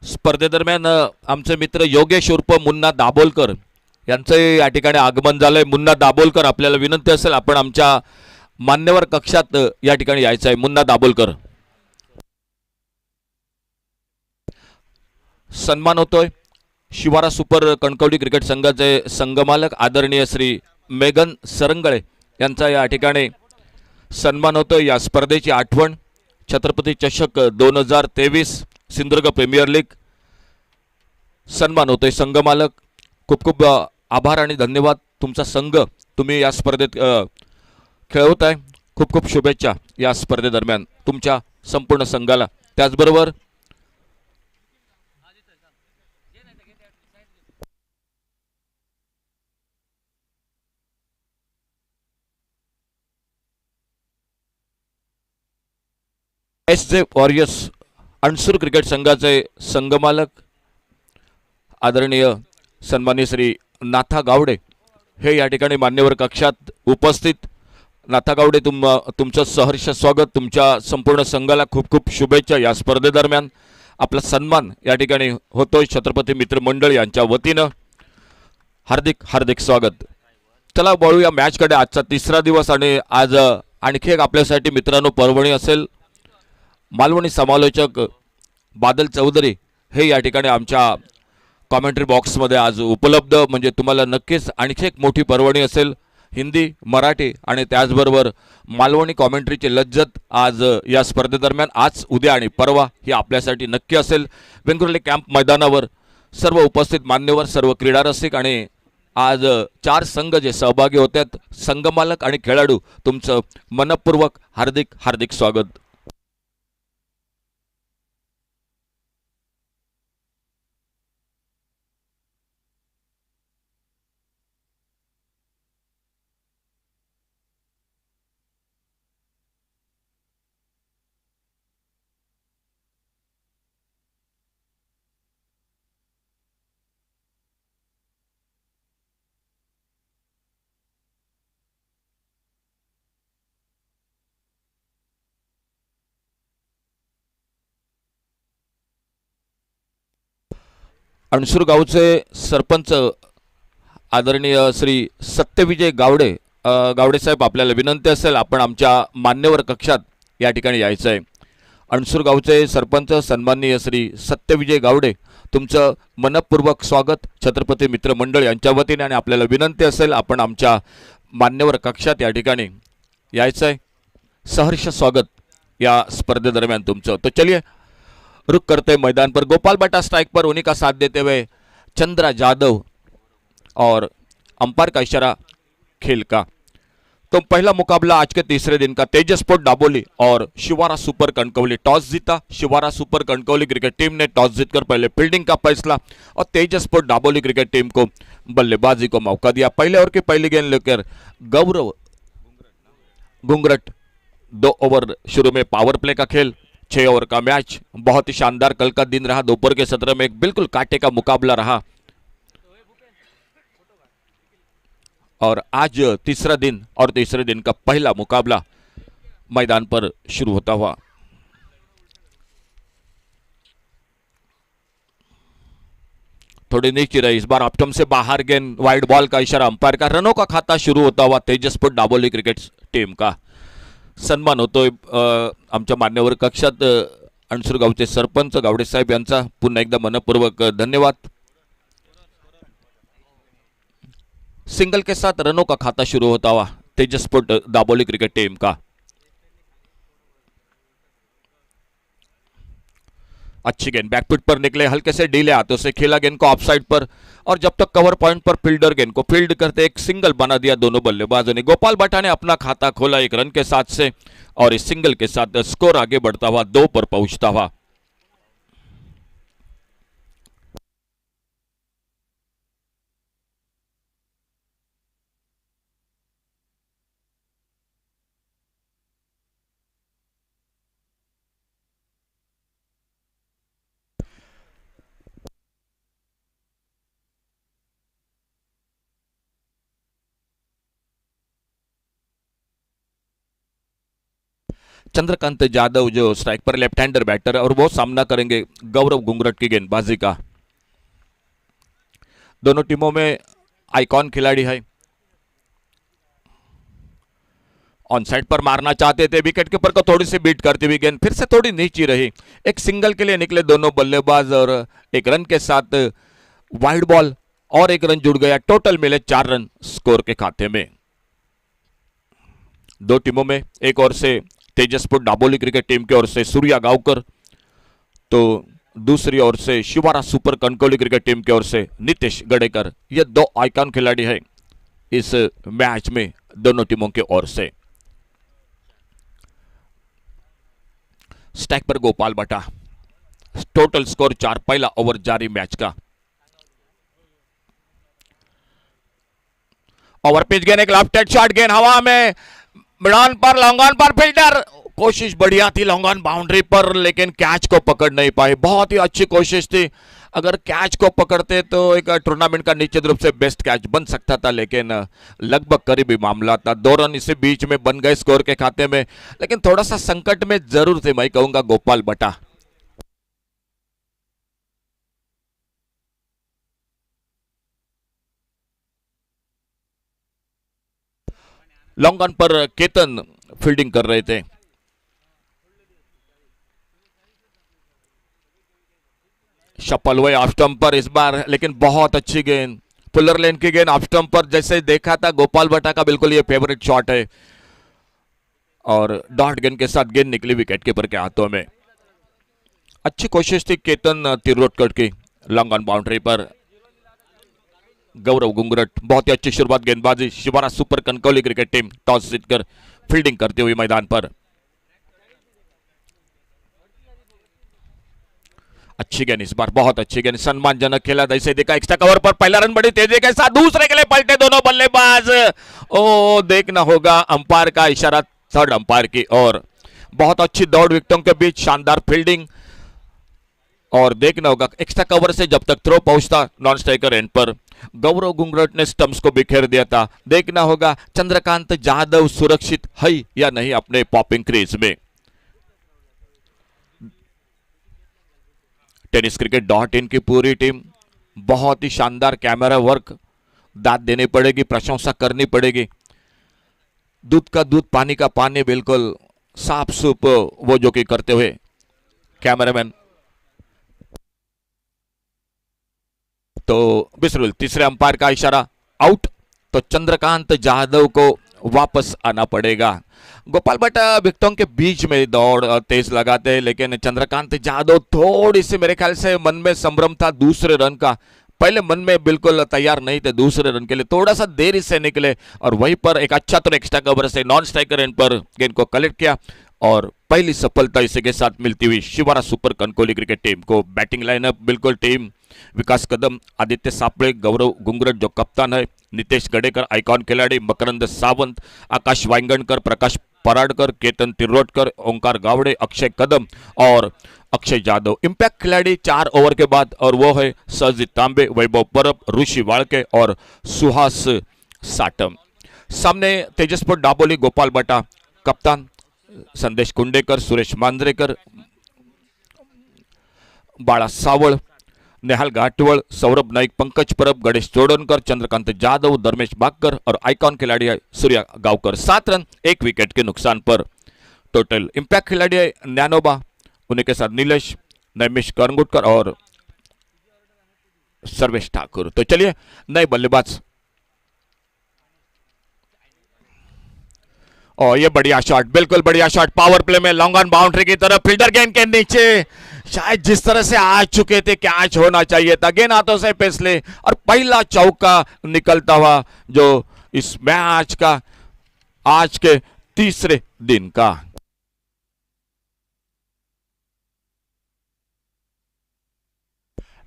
स्पर्धेदरम्यान आमचे मित्र योगेश उर्फ मुन्ना दाभोलकर यांचं या ठिकाणी आगमन झालंय। मुन्ना दाभोलकर, आपल्याला विनंती असेल आपण आमच्या मान्यवर कक्षात या ठिकाणी यायचं आहे। मुन्ना दाभोलकर, सन्मान होतोय शिवारा सुपर कणकवली क्रिकेट संघाचे संघमालक आदरणीय श्री मेघन सरंगळे यांचा या ठिकाणी सन्मान होतोय। या स्पर्धेची आठवण छत्रपती चषक 2023 सिंधुदुर्ग प्रीमियर लीग सन्मान होतोय। संघमालक खूप खूप आभार आणि धन्यवाद। तुमचा संघ तुम्ही या स्पर्धेत खेळवताय, खूप खूप शुभेच्छा या स्पर्धेदरम्यान तुमच्या संपूर्ण संघाला। त्याचबरोबर एस.जे. वॉरियर्स अणसूर क्रिकेट संघाचे संघमालक आदरणीय सन्माननीय श्री नाथा गावडे हे या ठिकाणी मान्यवर कक्षात उपस्थित। नाथा गावडे, तुमचं सहर्ष स्वागत। तुमच्या संपूर्ण संघाला खूप खूप शुभेच्छा। या स्पर्धेदरम्यान आपला सन्मान या ठिकाणी होतोय छत्रपती मित्रमंडळ यांच्या वतीनं। हार्दिक हार्दिक स्वागत। चला वळूया मॅचकडे। आजचा तिसरा दिवस आणि आज आणखी एक आपल्यासाठी मित्रांनो पर्वणी असेल। मालवणी समालोचक बादल चौधरी हे या ठिकाणी आमच्या कॉमेंट्री बॉक्समध्ये आज उपलब्ध, म्हणजे तुम्हाला नक्कीच आणखी एक मोठी पर्वणी असेल। हिंदी, मराठी आणि त्याचबरोबर मालवणी कॉमेंट्रीची लज्जत आज या स्पर्धेदरम्यान आज, उद्या आणि परवा ही आपल्यासाठी नक्की असेल। वेंगुर्ले कॅम्प मैदानावर सर्व उपस्थित मान्यवर, सर्व क्रीडा रसिक आणि आज 4 संघ जे सहभागी होतात, संघमालक आणि खेळाडू, तुमचं मनपूर्वक हार्दिक हार्दिक स्वागत। अणसूर गावचे सरपंच आदरणीय श्री सत्यविजय गावडे, गावडे साहेब, आपल्याला विनंती असेल आपण आमच्या मान्यवर कक्षात या ठिकाणी यायचं आहे। अणसूर गावचे सरपंच सन्माननीय श्री सत्यविजय गावडे, तुमचं मनपूर्वक स्वागत छत्रपती मित्रमंडळ यांच्या वतीने। आणि आपल्याला विनंती असेल आपण आमच्या मान्यवर कक्षात या ठिकाणी यायचं आहे। सहर्ष स्वागत या स्पर्धेदरम्यान तुमचं। तो चलिए रुक करते मैदान पर। गोपाल बटा स्ट्राइक पर, उन्हीं का साथ देते हुए चंद्रा जादव, और अंपायर का इशारा खेल का। तो पहला मुकाबला आज के तीसरे दिन का तेजस स्पोर्ट दाबोली और शिवारा सुपर कणकवली। टॉस जीता शिवारा सुपर कणकवली क्रिकेट टीम ने। टॉस जीतकर पहले फील्डिंग का फैसला और Tejas sport Dabolim cricket team को बल्लेबाजी को मौका दिया। पहले ओवर की पहली गेंद लेकर गौरव घुंगरट। 2 ओवर शुरू में पावर प्ले का खेल, 6 ओवर का मैच। बहुत ही शानदार कल का दिन रहा। दोपहर के सत्र में एक बिल्कुल कांटे का मुकाबला रहा और आज तीसरा दिन और तीसरे दिन का पहला मुकाबला मैदान पर शुरू होता हुआ। थोड़ी नीचे रही इस बार, ऑप्टम से बाहर गेंद, वाइड बॉल का इशारा अंपायर का। रनों का खाता शुरू होता हुआ तेजसपुर दाबोली क्रिकेट टीम का। सन्मान होतोय आमच्या मान्यवर कक्षात अणसूर गावचे सरपंच गावडे साहेब यांचा पुन्हा एकदा मनपूर्वक धन्यवाद। सिंगल के साथ रनों का खाता शुरू होता हुआ Tejas sport Dabolim cricket team का। अच्छी गेंद बैकफुट पर निकले, हल्के से डीले हाथों से खेला गेंद को ऑफसाइड पर, और जब तक कवर पॉइंट पर फील्डर गेंद को फील्ड करते एक सिंगल बना दिया दोनों बल्लेबाजों ने। गोपाल बटा ने अपना खाता खोला 1 रन के साथ से, और इस सिंगल के साथ स्कोर आगे बढ़ता हुआ 2 पर पहुंचता हुआ। चंद्रकांत यादव जो स्ट्राइक पर लेफ्ट हैंडर बैटर है और वो सामना करेंगे गौरव गुंगरट की गेंदबाजी का। दोनों टीमों में आइकॉन खिलाड़ी है। ऑन साइड पर मारना चाहते थे, विकेट कीपर को थोड़ी सी बीट करती हुई गेंद फिर से थोड़ी नीची रही। एक सिंगल के लिए निकले दोनों बल्लेबाज और एक रन के साथ वाइड बॉल और एक रन जुड़ गया। टोटल मिले 4 रन स्कोर के खाते में। दो टीमों में एक ओर से तेजसपुर डाबोली क्रिकेट टीम की ओर से सूर्या गांवकर, तो दूसरी ओर से Shivara super Kankavli cricket team की ओर से नितेश गडेकर। ये दो आइकॉन खिलाड़ी हैं इस मैच में दोनों टीमों की ओर से। स्टैक पर गोपाल बटा। टोटल स्कोर 4, पहला ओवर जारी मैच का। ओवर पिच गेंद, एक लेफ्ट शॉट, गेंद हवा में, mid on per, long on पर, फील्डर कोशिश बढ़िया थी लॉन्ग ऑन बाउंड्री पर, लेकिन कैच को पकड़ नहीं पाए। बहुत ही अच्छी कोशिश थी, अगर कैच को पकड़ते तो एक टूर्नामेंट का निश्चित रूप से बेस्ट कैच बन सकता था, लेकिन लगभग करीबी मामला था। 2 रन इसी बीच में बन गए स्कोर के खाते में, लेकिन थोड़ा सा संकट में जरूर थे, मैं कहूंगा गोपाल बटा। Long on per Ketan fielding कर रहे थे। शपल हुए ऑफ स्टंप पर इस बार, लेकिन बहुत अच्छी गेंद, पुलर लेन की गेंद ऑफ स्टंप पर। जैसे देखा था गोपाल बटा का बिल्कुल ये फेवरेट शॉट है और डॉट गेंद के साथ गेंद निकली विकेट कीपर के हाथों में। अच्छी कोशिश थी केतन तिरोडकर की लॉन्ग ऑन बाउंड्री पर। गौरव गुंगरट, बहुत ही अच्छी शुरुआत गेंदबाजी। शिवारा super Kankavli cricket team toss जीतकर फील्डिंग करती हुई मैदान पर। अच्छी गेंद इस बार, बहुत अच्छी गेंद, सम्मानजनक खेला। जैसे देखा एक्स्ट्रा कवर पर पहला रन बड़ी तेजी के साथ, दूसरे के लिए पलटे दोनों बल्लेबाज। ओ, देखना होगा अंपायर का इशारा थर्ड अंपायर की ओर। बहुत अच्छी दौड़ विकेटों के बीच, शानदार फील्डिंग, और देखना होगा एक्स्ट्रा कवर से जब तक थ्रो पहुंचता नॉन स्ट्राइकर एंड पर, गौरव गुंगरट ने स्टंप्स को बिखेर दिया था। देखना होगा चंद्रकांत यादव सुरक्षित है या नहीं अपने पॉपिंग क्रीज में। टेनिस क्रिकेट .in की पूरी टीम, बहुत ही शानदार कैमरा वर्क, दाद देनी पड़ेगी, प्रशंसा करनी पड़ेगी। दूध का दूध, पानी का पानी, बिल्कुल साफ सूप वो जो कि करते हुए कैमरामैन। तो बिस्रुल, तीसरे अंपायर का इशारा आउट, तो चंद्रकांत यादव को वापस आना पड़ेगा। गोपाल बटा विकेटों के बीच में दौड़ तेज लगाते हैं, लेकिन चंद्रकांत यादव थोड़ी सी मेरे ख्याल से मन में संभ्रम था दूसरे रन का। पहले मन में बिल्कुल तैयार नहीं थे दूसरे रन के लिए, थोड़ा सा देरी से निकले और वहीं पर एक अच्छा तो एक्स्ट्रा कवर से नॉन स्ट्राइकर एंड पर गेंद को कलेक्ट किया और पहली सफलता इसी के साथ मिलती हुई शिवारा सुपर कनकोली क्रिकेट टीम को। बैटिंग लाइनअप बिल्कुल टीम विकास कदम, आदित्य सापड़े, गौरव गुंगरट जो कप्तान है, नितेश गडेकर आइकॉन खिलाड़ी, मकरंद सावंत, आकाश वांगणकर, प्रकाश पराडकर, केतन तिरोडकर, ओंकार गावड़े, अक्षय कदम और अक्षय यादव इंपैक्ट खिलाड़ी 4 ओवर के बाद, और वो है सरजीत तांबे, वैभव परब, ऋषि वाड़के और सुहास साटम। सामने तेजसपुर डाबोली गोपाल बटा कप्तान, संदेश कुंडेकर, सुरेश मांजरेकर, बाळा सावळ, नेहाल घाटवळ, सौरभ नाईक, पंकज परब, गणेश चोडनकर, चंद्रकांत यादव, धर्मेश बागकर और आइकॉन खिलाड़ी है सूर्या गांवकर। 7 रन 1 विकेट के नुकसान पर। टोटल इंपैक्ट खिलाड़ी है न्यानोबा, उन्हीं के साथ नीलेश, नैमिष करंगुटकर और सर्वेश ठाकुर। तो चलिए नए बल्लेबाज, और ये बढ़िया शॉट, बिल्कुल बढ़िया शॉट, पावर प्ले में लॉन्ग ऑन बाउंड्री की तरफ, फील्डर गेंद के नीचे, शायद जिस तरह से आ चुके थे कैच होना चाहिए था, गेंद हाथों से फिसले और पहला चौका निकलता हुआ जो इस मैच का आज के तीसरे दिन का।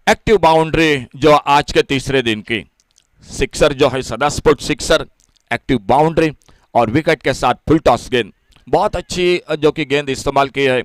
एक्टिव बाउंड्री जो आज के तीसरे दिन की, सिक्सर जो है सदा स्पोर्ट सिक्सर, एक्टिव बाउंड्री और विकेट के साथ फुल टॉस गेंद, बहुत अच्छी जो कि गेंद इस्तेमाल की है।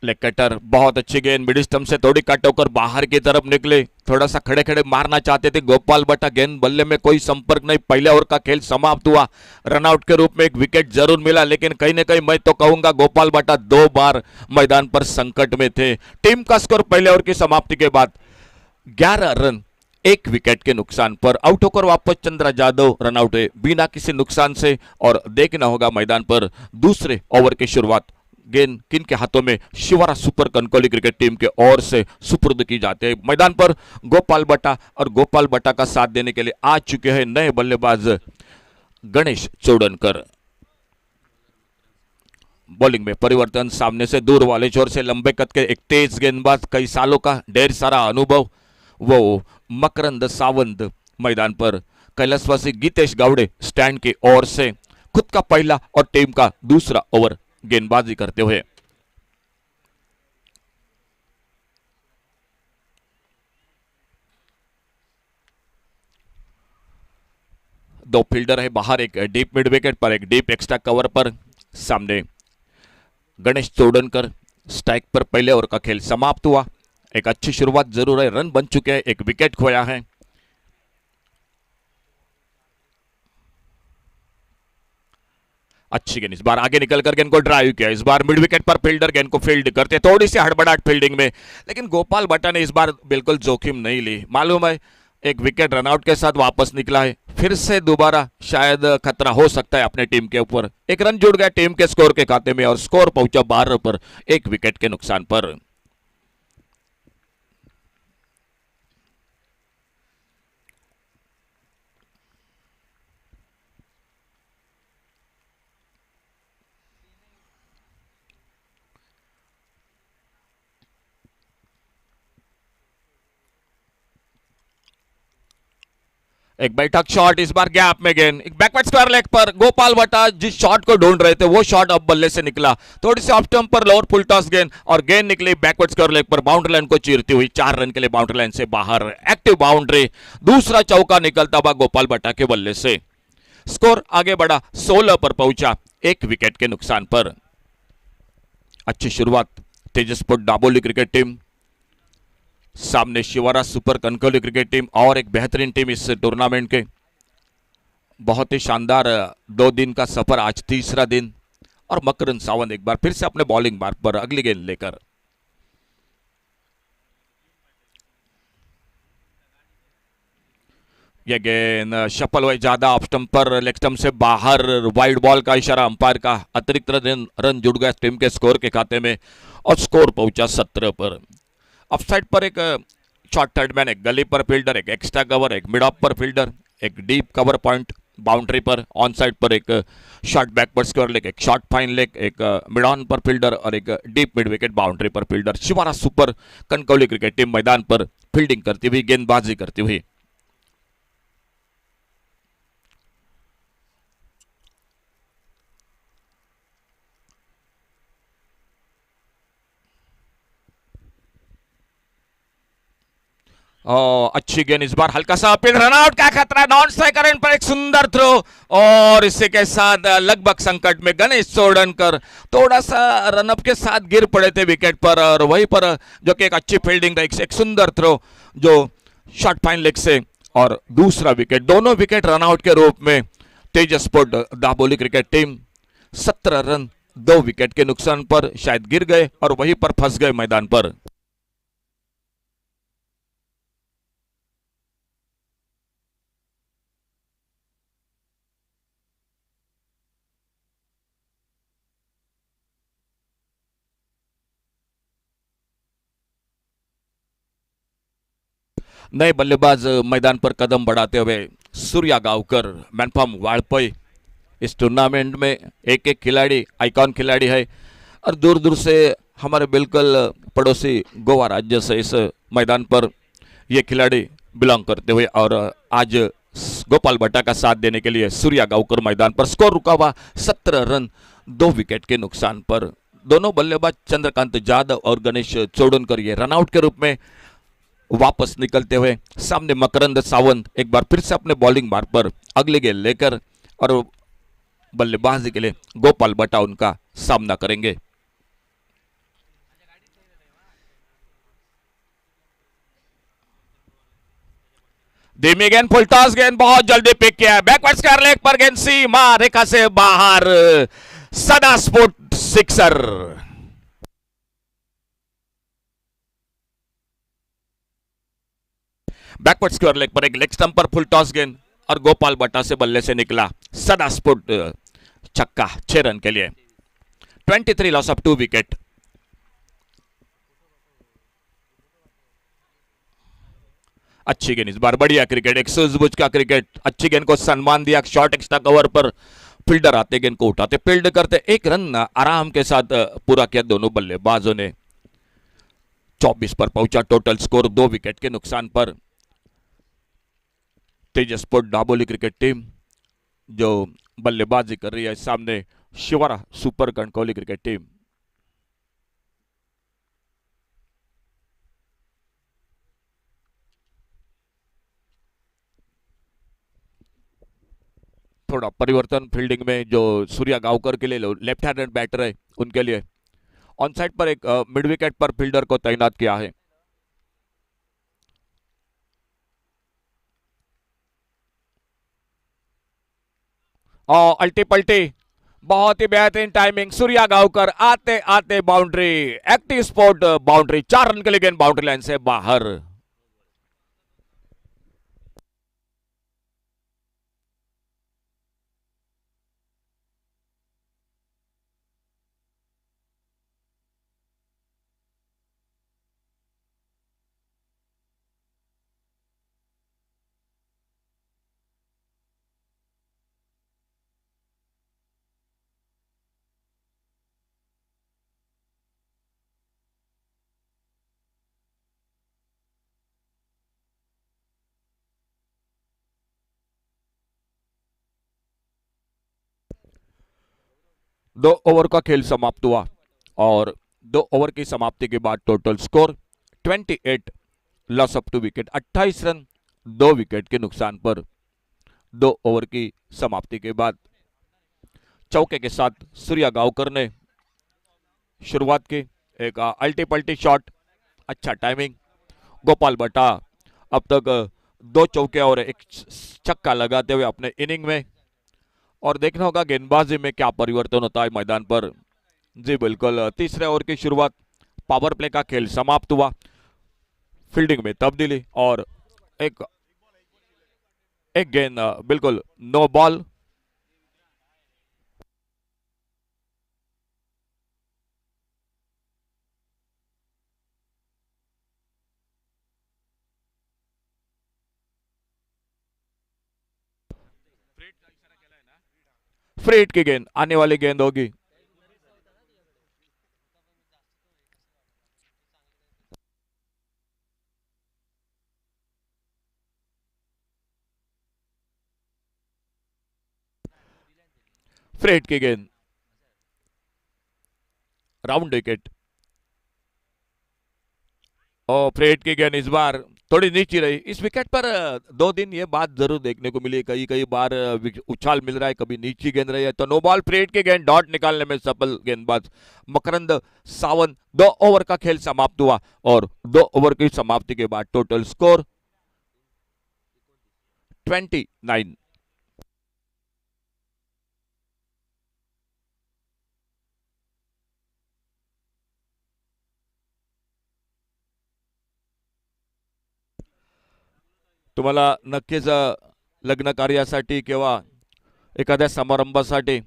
लेग कटर बहुत अच्छी गेंद, मिडिल स्टंप से थोड़ी कट होकर बाहर की तरफ निकले, थोड़ा सा खड़े खड़े मारना चाहते थे गोपाल बट्टा, गेंद बल्ले में कोई संपर्क नहीं। पहले ओवर का खेल समाप्त हुआ, रनआउट के रूप में एक विकेट जरूर मिला, लेकिन कहीं ना कहीं मैं तो कहूंगा गोपाल बट्टा 2 बार मैदान पर संकट में थे। टीम का स्कोर पहले ओवर की समाप्ति के बाद 11 रन 1 विकेट के नुकसान पर। आउट होकर वापस चंद्रा जाधव रनआउट हुए बिना किसी नुकसान से। और देखना होगा मैदान पर दूसरे ओवर की शुरुआत गेंद किन के हाथों में, Shivara super Kankavli cricket team के ओर से सुपुर्द की जाती है। मैदान पर गोपाल बट्टा और गोपाल बट्टा का साथ देने के लिए आ चुके हैं नए बल्लेबाज गणेश चौड़नकर। बॉलिंग में परिवर्तन, सामने से दूर वाले छोर से लंबे कद के एक तेज गेंदबाज, कई सालों का ढेर सारा अनुभव, वो मकरंद सावंत मैदान पर। कैलाशवासी गीतेश गावड़े स्टैंड की ओर से खुद का पहला और टीम का दूसरा ओवर गेंदबाजी करते हुए। दो फील्डर है बाहर, एक डीप मिड विकेट पर, एक डीप एक्स्ट्रा कवर पर। सामने गणेश चौड़नकर स्ट्राइक पर। पहले ओवर का खेल समाप्त हुआ, एक अच्छी शुरुआत जरूर है, रन बन चुके हैं, एक विकेट खोया है। अच्छी गेंद, इस बार आगे निकलकर गेंद को ड्राइव किया, इस बार मिड विकेट पर फील्डर गेंद को फील्ड करते, थोड़ी सी हड़बड़ाहट फील्डिंग में, लेकिन गोपाल बट्टा ने इस बार बिल्कुल जोखिम नहीं ली। मालूम है एक विकेट रनआउट के साथ वापस निकला है, फिर से दोबारा शायद खतरा हो सकता है अपने टीम के ऊपर। एक रन जुड़ गया टीम के स्कोर के खाते में और स्कोर पहुंचा 12 पर 1 विकेट के नुकसान पर। एक बैठक शॉट, इस बार गैप में गेंद, एक बैकवर्ड स्क्वायर लेग पर। गोपाल बट्टा जिस शॉट को ढूंढ रहे थे वो शॉट अब बल्ले से निकला, थोड़ी सी ऑफ स्टंप पर लोअर फुल टॉस गेंद और गेंद निकली बैकवर्ड स्क्वायर लेग पर, बाउंड्री लाइन को चीरती हुई 4 रन के लिए बाउंड्री लाइन से बाहर। एक्टिव बाउंड्री, दूसरा चौका निकलता हुआ गोपाल बट्टा के बल्ले से। स्कोर आगे बढ़ा, 16 पर पहुंचा 1 विकेट के नुकसान पर। अच्छी शुरुआत तेजसपुर दाबोली क्रिकेट टीम, सामने शिवारा सुपर कनकौली क्रिकेट टीम और एक बेहतरीन टीम इस टूर्नामेंट के। बहुत ही शानदार 2 दिन का सफर, आज तीसरा दिन। और मकरंद सावंत एक बार फिर से अपने बॉलिंग मार्ग पर अगली गेंद लेकर। यह गेंद शफल हुई ज्यादा ऑफ स्टंप पर, लेग स्टंप से बाहर, वाइड बॉल का इशारा अंपायर का। अतिरिक्त रन जुड़ गया टीम के स्कोर के खाते में और स्कोर पहुंचा 17 पर। ऑफ साइड पर एक शॉर्ट थर्ड मैन, एक गली पर फील्डर, एक एक्स्ट्रा कवर, एक मिड ऑफ पर फील्डर, एक डीप कवर पॉइंट बाउंड्री पर। ऑन साइड पर एक शॉर्ट बैकवर्ड स्क्वायर लेग, एक शॉर्ट फाइन लेग, एक मिड ऑन पर फील्डर और एक डीप मिड विकेट बाउंड्री पर fielder. Shivara super Kankavli cricket team मैदान पर फील्डिंग करती हुई, गेंदबाजी करती हुई। अच्छी गेंद, इस बार हल्का सा अपील, रनआउट का खतरा, नॉन स्ट्राइक करंट पर एक सुंदर थ्रो और इसी के साथ लगभग संकट में गणेश चौड़नकर थोड़ा सा रनअप के साथ गिर पड़े थे विकेट पर और वहीं पर जो कि एक अच्छी फील्डिंग रही, एक सुंदर थ्रो जो शॉर्ट फाइन लेग से और दूसरा विकेट। दोनों विकेट रनआउट के रूप में Tejaspur Daboli cricket team 17 run 2 wicket के नुकसान पर शायद गिर गए और वहीं पर फंस गए मैदान पर। नए बल्लेबाज मैदान पर कदम बढ़ाते हुए सूर्या गावकर, मैनफॉर्म वाड़पई। इस टूर्नामेंट में एक एक खिलाड़ी आइकॉन खिलाड़ी है और दूर दूर से हमारे बिल्कुल पड़ोसी गोवा राज्य से इस मैदान पर ये खिलाड़ी बिलोंग करते हुए और आज गोपाल बट्टा का साथ देने के लिए सूर्या गावकर मैदान पर। स्कोर रुका हुआ 17 रन 2 विकेट के नुकसान पर। दोनों बल्लेबाज चंद्रकांत जाधव और गणेश चौड़नकर ये रनआउट के रूप में वापस निकलते हुए। सामने मकरंद सावंत एक बार फिर से अपने बॉलिंग मार्ग पर अगले गेंद लेकर और बल्लेबाजी के लिए गोपाल बट्टा उनका सामना करेंगे। धीमी गेंद, फुल टॉस गेंद बहुत जल्दी पिक किया है, बैकवर्ड स्क्वायर लेग पर गेंद सीमा रेखा से बाहर, सदा sport sixer. Backward square leg पर एक लेग स्टंप पर फुल टॉस गेंद और गोपाल बट्टा से बल्ले से निकला सदा स्पोर्ट छक्का 6 रन के लिए। 23 लॉस ऑफ 2 विकेट। अच्छी गेंद इस बार, बढ़िया क्रिकेट, एक सूझबूझ का क्रिकेट, अच्छी गेंद को सम्मान दिया, शॉर्ट एक्स्ट्रा कवर पर फील्डर आते गेंद को उठाते फील्ड करते, एक रन आराम के साथ पूरा किया दोनों बल्लेबाजों ने। 24 पर पहुंचा टोटल स्कोर 2 विकेट के नुकसान पर। तेजस स्पोर्ट डाबोली क्रिकेट टीम जो बल्लेबाजी कर रही है, सामने शिवारा सुपर कणकौली क्रिकेट टीम। थोड़ा परिवर्तन फील्डिंग में, जो सूर्या गांवकर के लिए लेफ्ट हैंडेड बैटर है उनके लिए ऑन साइड पर एक मिड विकेट पर फील्डर को तैनात किया है। और अल्टी पल्टी, बहुत ही बेहतरीन टाइमिंग, सूर्या गांवकर आते आते बाउंड्री, एक्टिव स्पोर्ट बाउंड्री, 4 रन के लिए गेंद बाउंड्री लाइन से बाहर। दो ओवर का खेल समाप्त हुआ और 2 ओवर की समाप्ति के बाद total score 28, loss of 2 wicket, 28 run 2 wicket के नुकसान पर। 2 ओवर की समाप्ति के बाद चौके के साथ सूर्या गांवकर ने शुरुआत की, एक अल्टी पल्टी शॉट, अच्छा टाइमिंग, गोपाल बट्टा अब तक 2 चौके और एक छक्का लगाते हुए अपने इनिंग में। और देखना होगा गेंदबाजी में क्या परिवर्तन होता है मैदान पर। जी बिल्कुल, तीसरे ओवर की शुरुआत, पावर प्ले का खेल समाप्त हुआ, फील्डिंग में तब्दीली और एक एक गेंद बिल्कुल नो बॉल। फ्री हिट की गेंद, आने वाली गेंद होगी। फ्री हिट की गेंद, राउंड विकेट। और फ्री हिट की गेंद इस बार थोड़ी नीचे रही। इस विकेट पर 2 दिन ये बात जरूर देखने को मिली, कई कई बार उछाल मिल रहा है, कभी नीची गेंद रही है। तो नो बॉल, फ्री हिट की गेंद, डॉट निकालने में सफल गेंदबाज मकरंद सावंत। 2 ओवर का खेल समाप्त हुआ और 2 ओवर की समाप्ति के बाद टोटल स्कोर 29। तुम्हाला नक्कीच लग्न कार्यासाठी किंवा एखाद्या समारंभासाठी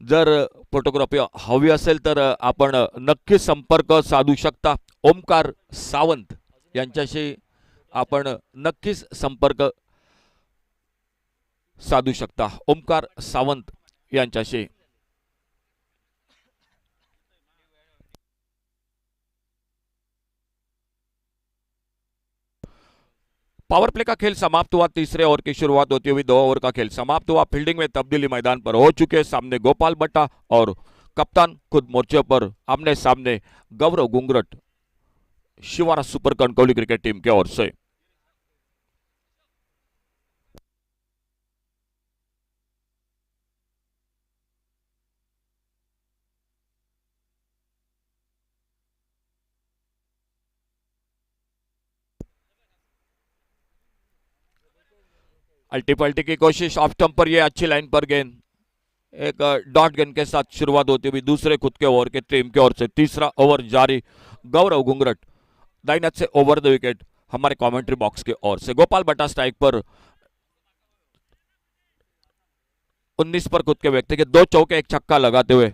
जर फोटोग्राफी हवी असेल तर आपण नक्कीच संपर्क साधू शकता ओमकार सावंत यांच्याशी। आपण नक्कीच संपर्क साधू शकता ओमकार सावंत यांच्याशी। पावर प्ले का खेल समाप्त हुआ, तीसरे ओवर की शुरुआत होती हुई 2 ओवर का खेल समाप्त हुआ, फील्डिंग में तब्दीली मैदान पर हो चुके, सामने गोपाल बट्टा और कप्तान खुद मोर्चे पर आमने सामने गौरव गुंगरट शिवारा सुपर कणकौली क्रिकेट टीम की ओर से। अल्टी पल्टी की कोशिश ऑफ स्टंप पर, ये अच्छी लाइन पर गेंद, एक डॉट गेंद के साथ शुरुआत होती हुई दूसरे खुद के ओवर के टीम की ओर से। तीसरा ओवर जारी, गौरव घुंगरट दाहिने से ओवर द विकेट हमारे कमेंट्री बॉक्स के ओर से। गोपाल बटा स्ट्राइक पर 19 पर खुद के व्यक्ति के 2 चौके 1 छक्का लगाते हुए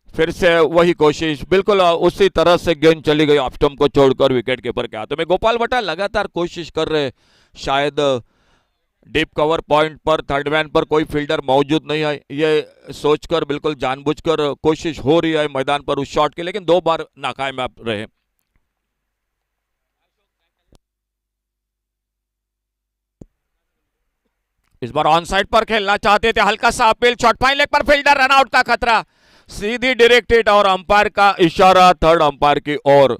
फिर से वही कोशिश, बिल्कुल उसी तरह से गेंद चली गई ऑफ स्टंप को छोड़कर विकेट कीपर के हाथों में। गोपाल बटा लगातार कोशिश कर रहे, शायद डीप कवर पॉइंट पर थर्ड मैन पर कोई फील्डर मौजूद नहीं है, ये सोचकर बिल्कुल जानबूझकर कोशिश हो रही है मैदान पर उस शॉट की, लेकिन 2 बार नाकामयाब रहे। इस बार ऑन साइड पर खेलना चाहते थे, हल्का सा अपील, शॉट फाइन लेग पर फील्डर, रन आउट का खतरा, सीधी डायरेक्ट हिट और अंपायर का इशारा थर्ड अंपायर की ओर।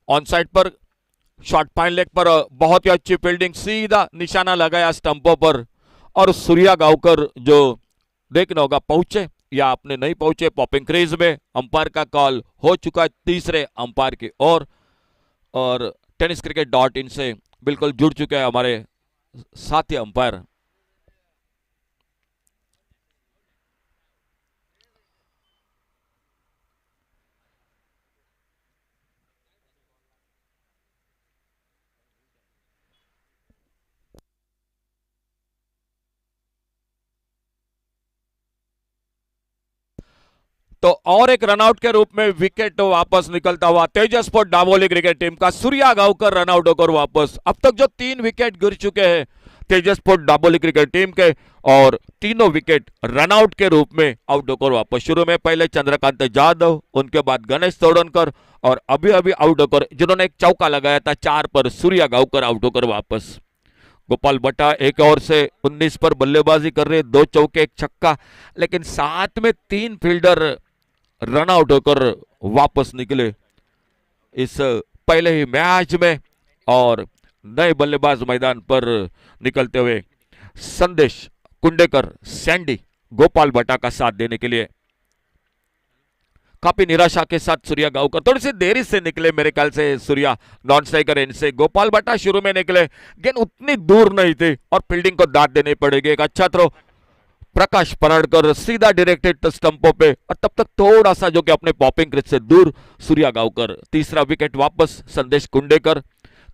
ऑन साइड पर शॉट फाइन लेग पर बहुत ही अच्छी फील्डिंग, सीधा निशाना लगाया स्टंपों पर और सूर्या गांवकर जो देखना होगा पहुंचे या आपने नहीं पहुंचे पॉपिंग क्रीज में। अंपायर का कॉल हो चुका है तीसरे अंपायर की ओर और टेनिस क्रिकेट डॉट इन से बिल्कुल जुड़ चुके हैं हमारे साथी अंपायर। तो और एक रनआउट के रूप में विकेट वापस निकलता हुआ तेजस स्पोर्ट डाबोली क्रिकेट टीम का सूर्या गांवकर रनआउट होकर वापस। अब तक जो 3 विकेट गिर चुके हैं तेजस स्पोर्ट डाबोली क्रिकेट टीम के और तीनों विकेट रनआउट के रूप में आउट होकर वापस। शुरू में पहले चंद्रकांत जाधव, उनके बाद गणेश तोड़नकर और अभी अभी आउट होकर जिन्होंने एक चौका लगाया था 4 पर सूर्या गांवकर आउट होकर वापस। गोपाल बटा एक ओवर से 19 पर बल्लेबाजी कर रहे, 2 चौके 1 छक्का, लेकिन साथ में 3 फील्डर रन आउट होकर वापस निकले इस पहले ही मैच में और नए बल्लेबाज मैदान पर निकलते हुए संदेश कुंडेकर, सैंडी गोपाल बटा का साथ देने के लिए। काफी निराशा के साथ सूर्या गांवकर थोड़ी सी देरी से निकले, मेरे ख्याल से सूर्या नॉन स्ट्राइकर एंड से। गोपाल बटा शुरू में निकले, गेंद उतनी दूर नहीं थी और फील्डिंग को दाद देनी पड़ेगी। एक अच्छा थ्रो प्रकाश पराड़कर सीधा डायरेक्टेड स्टंपों पे और तब तक थोड़ा सा जो कि अपने पॉपिंग क्रीज से दूर सूर्या गांवकर। तीसरा विकेट वापस संदेश कुंडेकर।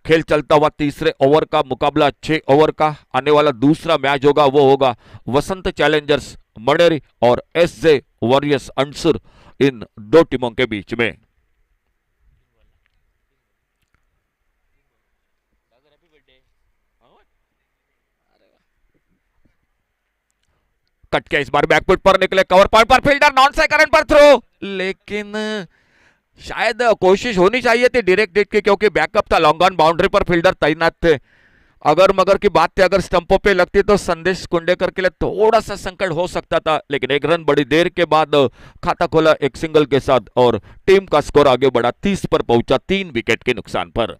खेल चलता हुआ तीसरे ओवर का मुकाबला 6 ओवर का। आने वाला दूसरा मैच होगा वो होगा वसंत चैलेंजर्स मडेरी और एसजे वॉरियर्स अंसुर, इन 2 टीमों के बीच में। कट के इस बार बैकफुट पर निकले, कवर पॉइंट पर फील्डर नॉन स्ट्राइकर पर थ्रो, लेकिन शायद कोशिश होनी चाहिए थी डायरेक्ट हिट की क्योंकि बैकअप था, लॉन्ग ऑन बाउंड्री पर फील्डर तैनात थे। अगर मगर की बात थी, अगर स्टंपों पे लगती तो संदेश कुंडेकर के लिए थोड़ा सा संकट हो सकता था, लेकिन 1 रन बड़ी देर के बाद खाता खोला एक सिंगल के साथ और टीम का स्कोर आगे बढ़ा, 30 पर पहुंचा 3 विकेट के नुकसान पर।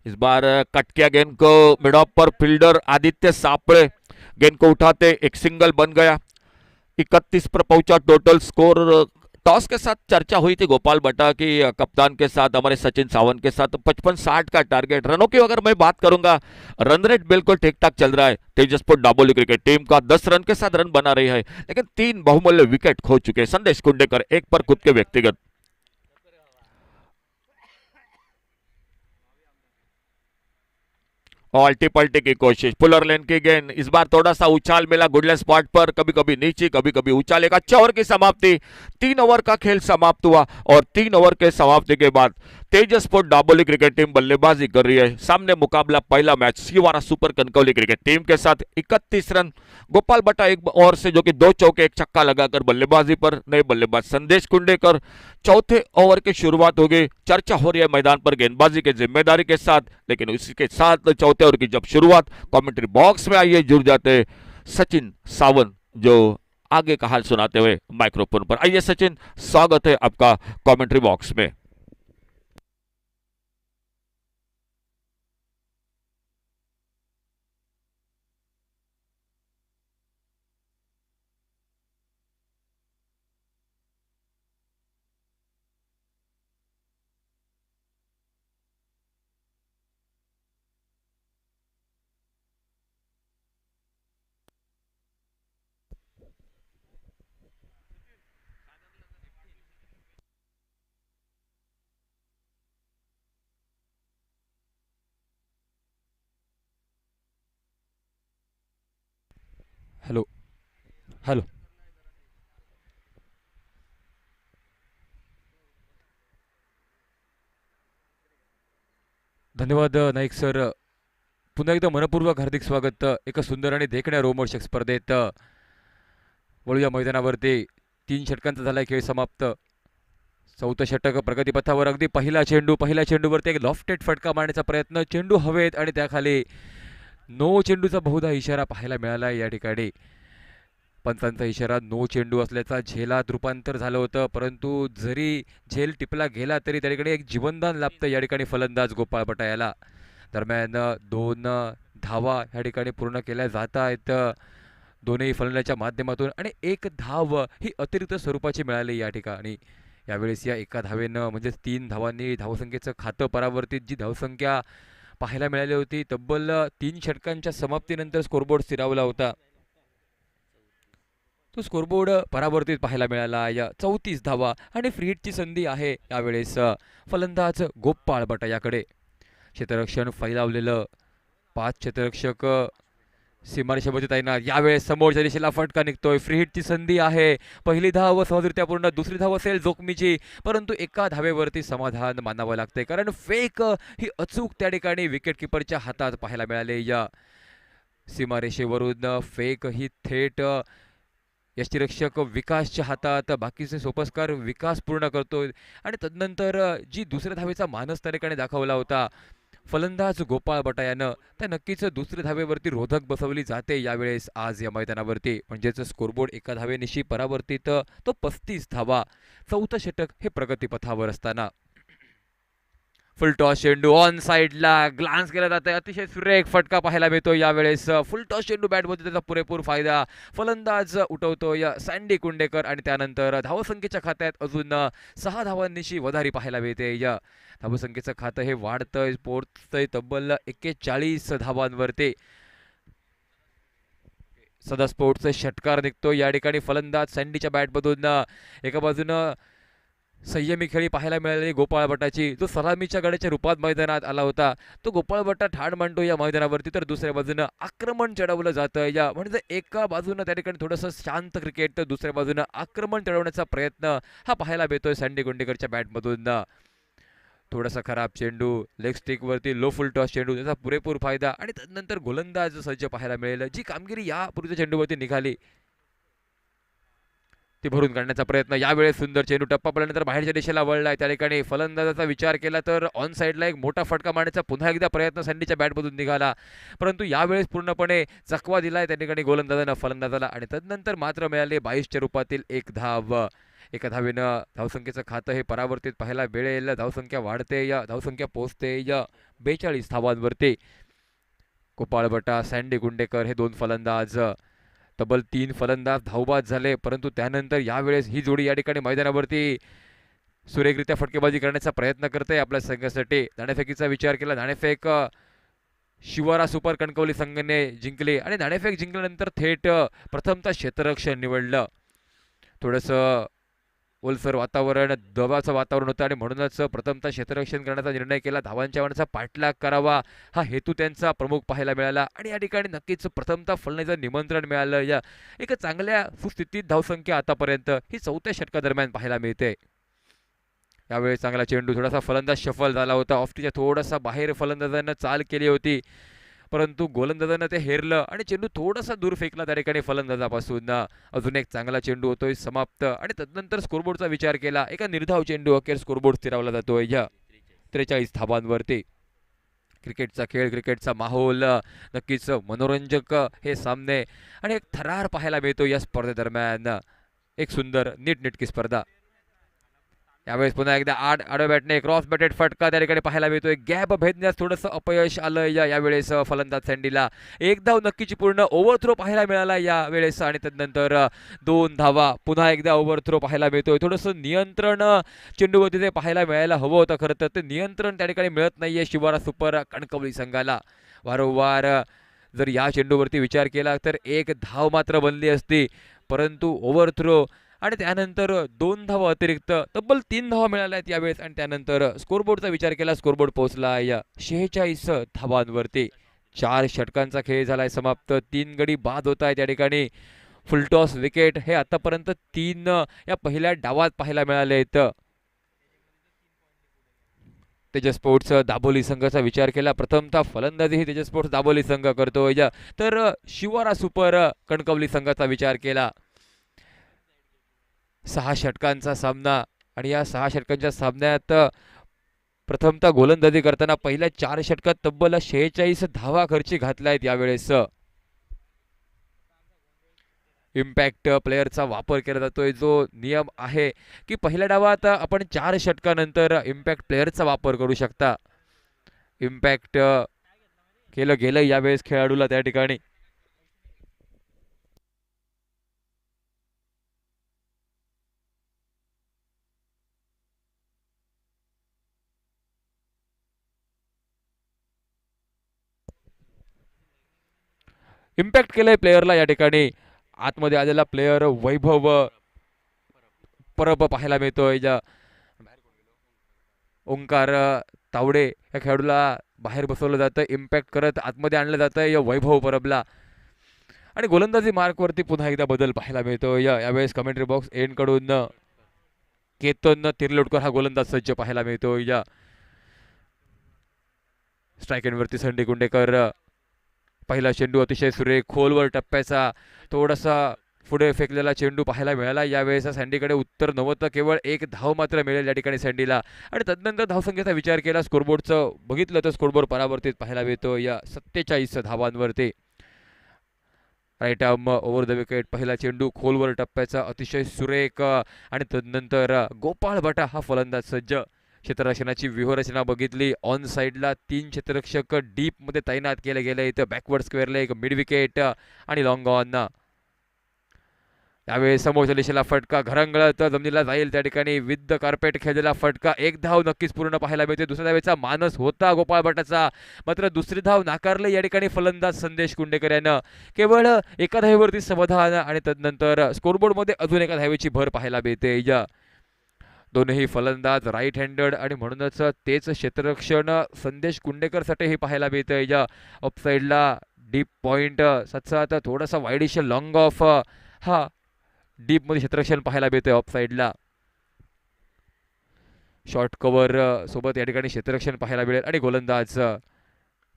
इस बार कट किया गेंद को मिड ऑफ पर, फील्डर आदित्य सापड़े गेंद को उठाते, एक सिंगल बन गया। 31 पर पहुंचा टोटल स्कोर। टॉस के साथ चर्चा हुई थी गोपाल बटा की कप्तान के साथ, हमारे सचिन सावंत के साथ, 55-60 का टारगेट। रनों की अगर मैं बात करूंगा, रन रेट बिल्कुल ठीक ठाक चल रहा है तेजस स्पोर्ट डाबोली क्रिकेट टीम का। 10 रन के साथ रन बना रही है, लेकिन 3 बहुमूल्य विकेट खो चुके हैं संदेश कुंडेकर, 1 पर खुद के व्यक्तिगत। अल्टी पल्टी की कोशिश, पुलर लेन की गेंद, इस बार थोड़ा सा उछाल मिला गुडले स्पॉट पर, कभी कभी नीचे कभी कभी उछाल। एक अच्छा ओवर की समाप्ति, 3 ओवर का खेल समाप्त हुआ और 3 ओवर के समाप्ति के बाद तेजस स्पोर्ट डाबोली क्रिकेट टीम बल्लेबाजी कर रही है। सामने मुकाबला पहला match Siwara super Kankavli cricket team के साथ। 31 रन, गोपाल बटा एक ओवर से जो कि 2 चौके 1 छक्का लगाकर बल्लेबाजी पर। नए बल्लेबाज संदेश कुंडेकर। चौथे ओवर की शुरुआत हो गई, चर्चा हो रही है मैदान पर गेंदबाजी की जिम्मेदारी के साथ, लेकिन उसके साथ चौथे ओवर की जब शुरुआत कमेंट्री बॉक्स में आइए जुड़ जाते सचिन सावंत, जो आगे का हाल सुनाते हुए माइक्रोफोन पर। आइए सचिन, स्वागत है आपका कमेंट्री बॉक्स में। हॅलो. धन्यवाद नाईक सर. पुन्हा एकदा मनपूर्वक हार्दिक स्वागत. एका सुंदर आणि देखण्या रोमहर्षक स्पर्धेत वळूया मैदानावरती. 3 षटकांचा झालाय खेळ समाप्त. चौथं षटक प्रगतीपथावर. अगदी पहिल्या चेंडूवरती एक लॉफ्टेड फटका मारण्याचा प्रयत्न. चेंडू हवेत आणि त्याखाली नो चेंडूचा बहुधा इशारा पाहायला मिळाला या ठिकाणी. पंचांचा इशारा नो चेंडू असल्याचा झेलात रूपांतर झालं होतं, परंतु जरी झेल टिपला गेला तरी त्या ठिकाणी एक जीवनदान लाभतं या ठिकाणी फलंदाज गोपाळ पटायाला. दरम्यान 2 धावा ह्या ठिकाणी पूर्ण केल्या जात आहेत दोन्ही फलंदाजाच्या माध्यमातून, आणि 1 धाव ही अतिरिक्त स्वरूपाची मिळाली या ठिकाणी. यावेळेस या एका धावेनं म्हणजेच 3 धावांनी धावसंख्येचं खातं परावर्तित. जी धावसंख्या पाहायला मिळाली होती तब्बल 3 षटकांच्या समाप्तीनंतर स्कोरबोर्ड स्थिरावला होता, तो स्कोरबोर्ड परावर्तित पाहायला मिळाला. या 34 धावा आणि फ्री हिटची संधी आहे यावेळेस फलंदाज गोपाळ बटायाकडे. क्षेत्ररक्षण फैलावलेलं 5 क्षेत्ररक्षक सीमारेषेमध्ये तैनात. यावेळेस समोरच्या दिशेला फटका निघतोय. फ्री हिटची संधी आहे. पहिली धाव सहजरित्या पूर्ण, दुसरी धाव असेल जोखमीची, परंतु एका धावेवरती समाधान मानावं लागतंय, कारण फेक ही अचूक त्या ठिकाणी विकेट किपरच्या हातात पाहायला मिळाले. या सीमारेषेवरून फेक ही थेट यष्टीरक्षक विकासच्या हातात. बाकीचे सोपस्कार विकास पूर्ण करतोय, आणि तदनंतर जी दुसऱ्या धावेचा मानस त्या ठिकाणी दाखवला होता फलंदाज गोपाळ बटायानं, त्या नक्कीच दुसऱ्या धावेवरती रोधक बसवली जाते यावेळेस आज या मैदानावरती. म्हणजेच स्कोरबोर्ड एका धावेनिशी परावर्तित, तो 35 धावा. चौथं षटक हे प्रगतीपथावर असताना फुल टॉस चेंडू ऑन साईडला ग्लान्स केला जात आहे. अतिशय सुरेख फटका पाहायला मिळतो यावेळेस. फुल टॉस चेंडू बॅटमध्ये त्याचा पुरेपूर फायदा. फलंदाज उठवतोय सँडी कुंडेकर, आणि त्यानंतर धावसंख्येच्या खात्यात अजून 6 धावांनीशी वधारी पाहायला मिळते. या धावसंख्येचं खातं हे वाढतंय, पोहोचतंय तब्बल 41 धावांवरती. सदा स्पोर्ट्सचा षटकार निघतो या ठिकाणी. फलंदाज सँडीच्या बॅटमधून एका बाजूनं संयमी खेळी पाहायला मिळाली गोपाळ भटाची, जो सलामीच्या गड्याच्या रूपात मैदानात आला होता, तो गोपाळ भट्टा ठाण मांडतो या मैदानावरती. तर दुसऱ्या बाजूनं आक्रमण चढवलं जातं. या म्हणजे एका बाजूनं त्या ठिकाणी थोडंसं शांत क्रिकेट, तर दुसऱ्या बाजूनं आक्रमण चढवण्याचा प्रयत्न हा पाहायला मिळतोय सँडी गुंडेकरच्या बॅटमधून. थोडासा खराब चेंडू लेग स्टिकवरती, लो फुल टॉस चेंडू, त्याचा पुरेपूर फायदा, आणि त्यानंतर गोलंदाज सज्ज पाहायला मिळेल. जी कामगिरी यापूर्वीच्या चेंडूवरती निघाली ती भरून काढण्याचा प्रयत्न. यावेळेस सुंदर चेंडू टप्पा पडल्यानंतर बाहेरच्या दिशेला वळलाय. त्या ठिकाणी फलंदाजाचा विचार केला तर ऑन साईडला एक मोठा फटका मारण्याचा पुन्हा एकदा प्रयत्न सँडीच्या बॅटमधून निघाला, परंतु यावेळेस पूर्णपणे चकवा दिलाय त्या ठिकाणी गोलंदाजानं फलंदाजाला, आणि तदनंतर मात्र मिळाले 22च्या रूपातील 1 धाव. एका धावेनं धावसंख्येचं खातं हे परावर्तित पाहायला मिळेल. धावसंख्या वाढते, या धावसंख्या पोहोचते या 42 धावांवरती. गोपाळ बटा, सँडी गुंडेकर हे 2 फलंदाज, तब्बल 3 फलंदाज धावबाद झाले, परंतु त्यानंतर यावेळेस ही जोडी या ठिकाणी मैदानावरती सुरेखरित्या फटकेबाजी करण्याचा प्रयत्न करते आपल्या संघासाठी. नाणेफेकीचा विचार केला. नाणेफेक शिवारा सुपर कणकवली संघाने जिंकले, आणि नाणेफेक जिंकल्यानंतर थेट प्रथमतः क्षेत्ररक्षण निवडलं. थोडंसं ओलसर वातावरण, दबावाचं वातावरण होतं, आणि म्हणूनच प्रथमतः क्षेत्ररक्षण करण्याचा निर्णय केला. धावांच्या वरचा पाठलाग करावा हा हेतू त्यांचा प्रमुख पाहायला मिळाला, आणि या ठिकाणी नक्कीच प्रथमतः फलंदाजीचं निमंत्रण मिळालं. या एका चांगल्या सुस्थितीत धावसंख्या आतापर्यंत ही चौथ्या षटकादरम्यान पाहायला मिळते. यावेळी चांगला चेंडू, थोडासा फलंदाज शफल झाला होता. ऑफटीच्या थोडासा बाहेर फलंदाजानं चाल केली होती, परंतु गोलंदाजानं ते हेरलं, आणि चेंडू थोडासा दूर फेकला त्या ठिकाणी फलंदाजापासून. अजून एक चांगला चेंडू होतोय समाप्त, आणि तदनंतर स्कोरबोर्डचा विचार केला. एका निर्धाव चेंडू अखेर स्कोरबोर्ड स्थिरावला जातोय या 43 धावांवरती. क्रिकेटचा खेळ, क्रिकेटचा माहोल, नक्कीच मनोरंजक हे सामने, आणि एक थरार पाहायला मिळतो या स्पर्धेदरम्यान. एक सुंदर नीटनेटकी स्पर्धा. यावेळेस पुन्हा एकदा आडव्या बॅटने क्रॉस बॅटेड फटका त्या ठिकाणी पाहायला मिळतोय. गॅप भेदण्यास थोडंसं अपयश आलं यावेळेस फलंदाज सँडीला. 1 धाव नक्कीची पूर्ण. ओव्हरथ्रो पाहायला मिळाला यावेळेस, आणि त्यानंतर 2 धावा. पुन्हा एकदा ओव्हरथ्रो पाहायला मिळतोय. थोडंसं नियंत्रण चेंडूवरती ते पाहायला मिळायला हवं होतं खरं तर. ते नियंत्रण त्या ठिकाणी मिळत नाहीये शिवारा सुपर कणकवली संघाला. वारंवार जर या चेंडूवरती विचार केला तर 1 धाव मात्र बनली असती, परंतु ओव्हरथ्रो, आणि त्यानंतर 2 धावा अतिरिक्त, तब्बल 3 धावा मिळाल्या आहेत यावेळेस. आणि त्यानंतर स्कोरबोर्डचा विचार केला, स्कोरबोर्ड पोहोचला या 46 धावांवरती. 4 षटकांचा खेळ झालाय समाप्त. 3 गडी बाद होत आहेत या ठिकाणी. फुलटॉस विकेट हे आतापर्यंत 3 या पहिल्या डावात पाहायला मिळाले आहेत. तेजस स्पोर्ट्स दाबोली संघाचा विचार केला, प्रथमतः फलंदाजी ही तेजस स्पोर्ट्स दाबोली संघ करतोय. तर शिवारा सुपर कणकवली संघाचा विचार केला. 6 षटकांचा सामना आणि या 6 षटकांच्या सामन्यात प्रथमतः गोलंदाजी करताना पहिल्या 4 षटकात तब्बल 46 धावा खर्ची घातल्या आहेत. यावेळेस इम्पॅक्ट प्लेअरचा वापर केला जातोय. जो नियम आहे की पहिल्या डावात आपण 4 षटकानंतर इम्पॅक्ट प्लेअरचा वापर करू शकता. इम्पॅक्ट केलं गेलं यावेळेस खेळाडूला त्या ठिकाणी. इम्पॅक्ट केलंय प्लेअरला या ठिकाणी. आतमध्ये आलेला प्लेअर वैभव परब पाहायला मिळतोय. ओंकार तावडे या खेळाडूला बाहेर बसवलं जातं. इम्पॅक्ट करत आतमध्ये आणलं जातं या वैभव परबला. आणि गोलंदाजी मार्कवरती पुन्हा एकदा बदल पाहायला मिळतो. यावेळेस कमेंट्री बॉक्स एंड कडून केतन तिरलोटकर हा गोलंदाज सज्ज पाहायला मिळतो. स्ट्राईक एंडवरती संडी कुंडेकर. पहिला चेंडू अतिशय सुरेख खोलवर टप्प्याचा थोडासा पुढे फेकलेला चेंडू पाहायला मिळाला. यावेळेस सँडीकडे उत्तर नव्हतं, केवळ 1 धाव मात्र मिळेल या ठिकाणी सँडीला. आणि तदनंतर धावसंख्येचा विचार केला, स्कोरबोर्डचं बघितलं तर स्कोरबोर्ड परावर्तित पाहायला मिळतो या 47 धावांवरती. Right arm over the wicket. पहिला चेंडू खोलवर टप्प्याचा अतिशय सुरेख. आणि तदनंतर गोपाळ बटा हा फलंदाज सज्ज. क्षेत्ररक्षणाची व्यूहरचना बघितली, ऑन साईडला 3 क्षेत्ररक्षक डीप मध्ये तैनात केले गेले. इथं backward square leg, mid wicket आणि लॉंग ऑन. यावेळी समोरच्या दिशेला फटका घरंगळत जमिनीला जाईल त्या ठिकाणी. विथ द कार्पेट खेळलेला फटका. 1 धाव नक्कीच पूर्ण पाहायला मिळते. दुसऱ्या धावेचा मानस होता गोपाळ भटाचा, मात्र दुसरी धाव नाकारली या ठिकाणी फलंदाज संदेश कुंडेकर यानं. केवळ एका धावेवरती समाधान आणि तदनंतर स्कोरबोर्डमध्ये अजून एका धावेची भर पाहायला मिळते. दोन्ही फलंदाज राईट हँडेड आणि म्हणूनच तेच क्षेत्ररक्षण संदेश कुंडेकरसाठी पाहायला मिळतंय. ऑफसाईडला डीप पॉइंट साथ थोडासा वाईडिश लॉंग ऑफ हा डीप मध्ये क्षेत्ररक्षण पाहायला मिळतंय. ऑफ साईडला शॉर्ट कव्हर सोबत या ठिकाणी क्षेत्ररक्षण पाहायला मिळेल. आणि गोलंदाज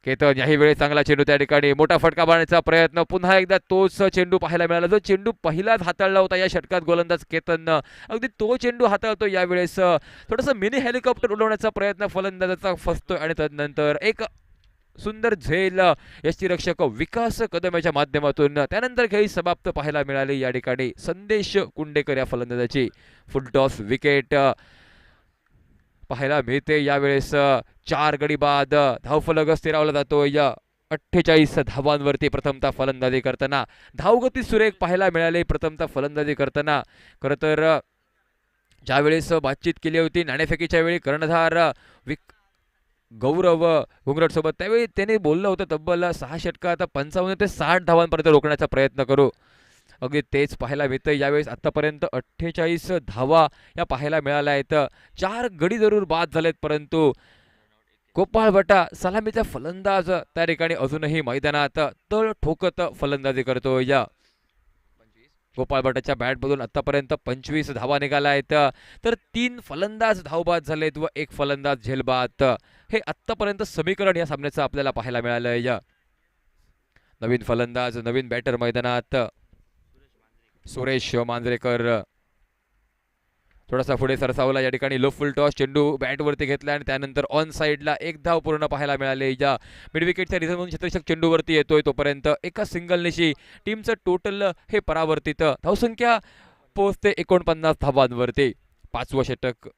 केतन याही वेळेस चांगला चेंडू त्या ठिकाणी, मोठा फटका मारण्याचा प्रयत्न. पुन्हा एकदा तोच चेंडू पाहायला मिळाला जो चेंडू पहिलाच हाताळला होता या षटकात गोलंदाज केतननं. अगदी तो चेंडू हाताळतो. यावेळेस थोडंसं मिनी हेलिकॉप्टर उडवण्याचा प्रयत्न फलंदाजाचा फसतोय. आणि तदनंतर एक सुंदर झेल यष्टीरक्षक विकास कदम याच्या माध्यमातून. त्यानंतर खेळी समाप्त पाहायला मिळाली या ठिकाणी. संदेश कुंडेकर या फलंदाजाची फुलटॉस विकेट पाहायला मिळते. यावेळेस 4 गडी बाद धावफलक स्थिरावला जातो. 48 धावांवरती प्रथमतः फलंदाजी करताना. धावगती सुरेख पाहायला मिळाली प्रथमतः फलंदाजी करताना. खरं तर ज्यावेळेस बातचीत केली होती नाणेफेकीच्या वेळी कर्णधार गौरव घुंगरट सोबत, त्यावेळी त्याने बोललं होतं तब्बल 6 षटकात 55 ते 60 धावांपर्यंत रोखण्याचा प्रयत्न करू. अगदी तेच पाहायला मिळतं. यावेळेस आतापर्यंत 48 धावा या पाहायला मिळाल्या आहेत. 4 गडी जरूर बाद झालेत, परंतु गोपाळ बटा सलामीचा फलंदाज त्या ठिकाणी अजूनही मैदानात तळ ठोकत फलंदाजी करतो. गोपाळ भटाच्या बॅटमधून आतापर्यंत 25 धावा निघाल्या आहेत. तर 3 फलंदाज धावबाद झालेत व 1 फलंदाज झेलबाद. हे आतापर्यंत समीकरण या सामन्याचं आपल्याला पाहायला मिळालंय. नवीन फलंदाज नवीन बॅटर मैदानात सुरेश मांजरेकर. थोडासा पुढे सरसावला या ठिकाणी. लो फुल टॉस चेंडू बॅटवरती घेतला आणि त्यानंतर ऑन साईडला 1 धाव पूर्ण पाहायला मिळाले. मिड विकेटच्या रिझर्व्ह क्षेत्ररक्षक चेंडूवरती येतोय तोपर्यंत एका सिंगलनेशी टीमचं टोटल हे परावर्तित. धावसंख्या पोहोचते 49 धावांवरती. 5वं षटक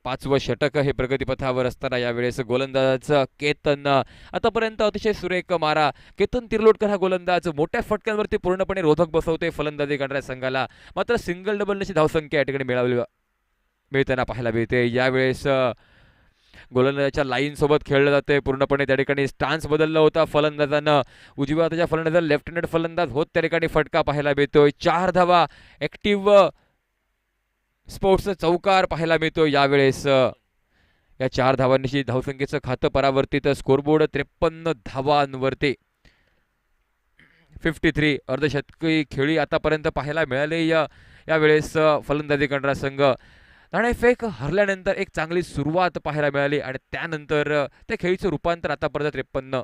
5वं षटक हे प्रगतीपथावर असताना यावेळेस गोलंदाज केतन आतापर्यंत अतिशय सुरेख मारा. केतन तिरलोटकर हा गोलंदाज मोठ्या फटक्यांवरती पूर्णपणे रोधक बसवते फलंदाजी करणाऱ्या संघाला. मात्र सिंगल डबलची धावसंख्या या ठिकाणी मिळताना पाहायला मिळते. यावेळेस गोलंदाजाच्या लाईन सोबत खेळलं जाते पूर्णपणे. त्या ठिकाणी स्टान्स बदलला होता फलंदाजानं. उजव्या हाताच्या फलंदाज लेफ्ट हँडेड फलंदाज होत त्या ठिकाणी फटका पाहायला मिळतोय. 4 धावा ऍक्टिव्ह स्पोर्ट्स चौकार पाहायला मिळतो. यावेळेस या 4 धावांनी धावसंख्येचं खातं परावर्तित. स्कोरबोर्ड 53 धावांवरती. 53 अर्धशतकी खेळी आतापर्यंत पाहायला मिळाली यावेळेस फलंदाजी करणारा संघ. नाणेफेक हरल्यानंतर एक चांगली सुरुवात पाहायला मिळाली आणि त्यानंतर त्या खेळीचं रूपांतर आतापर्यंत 53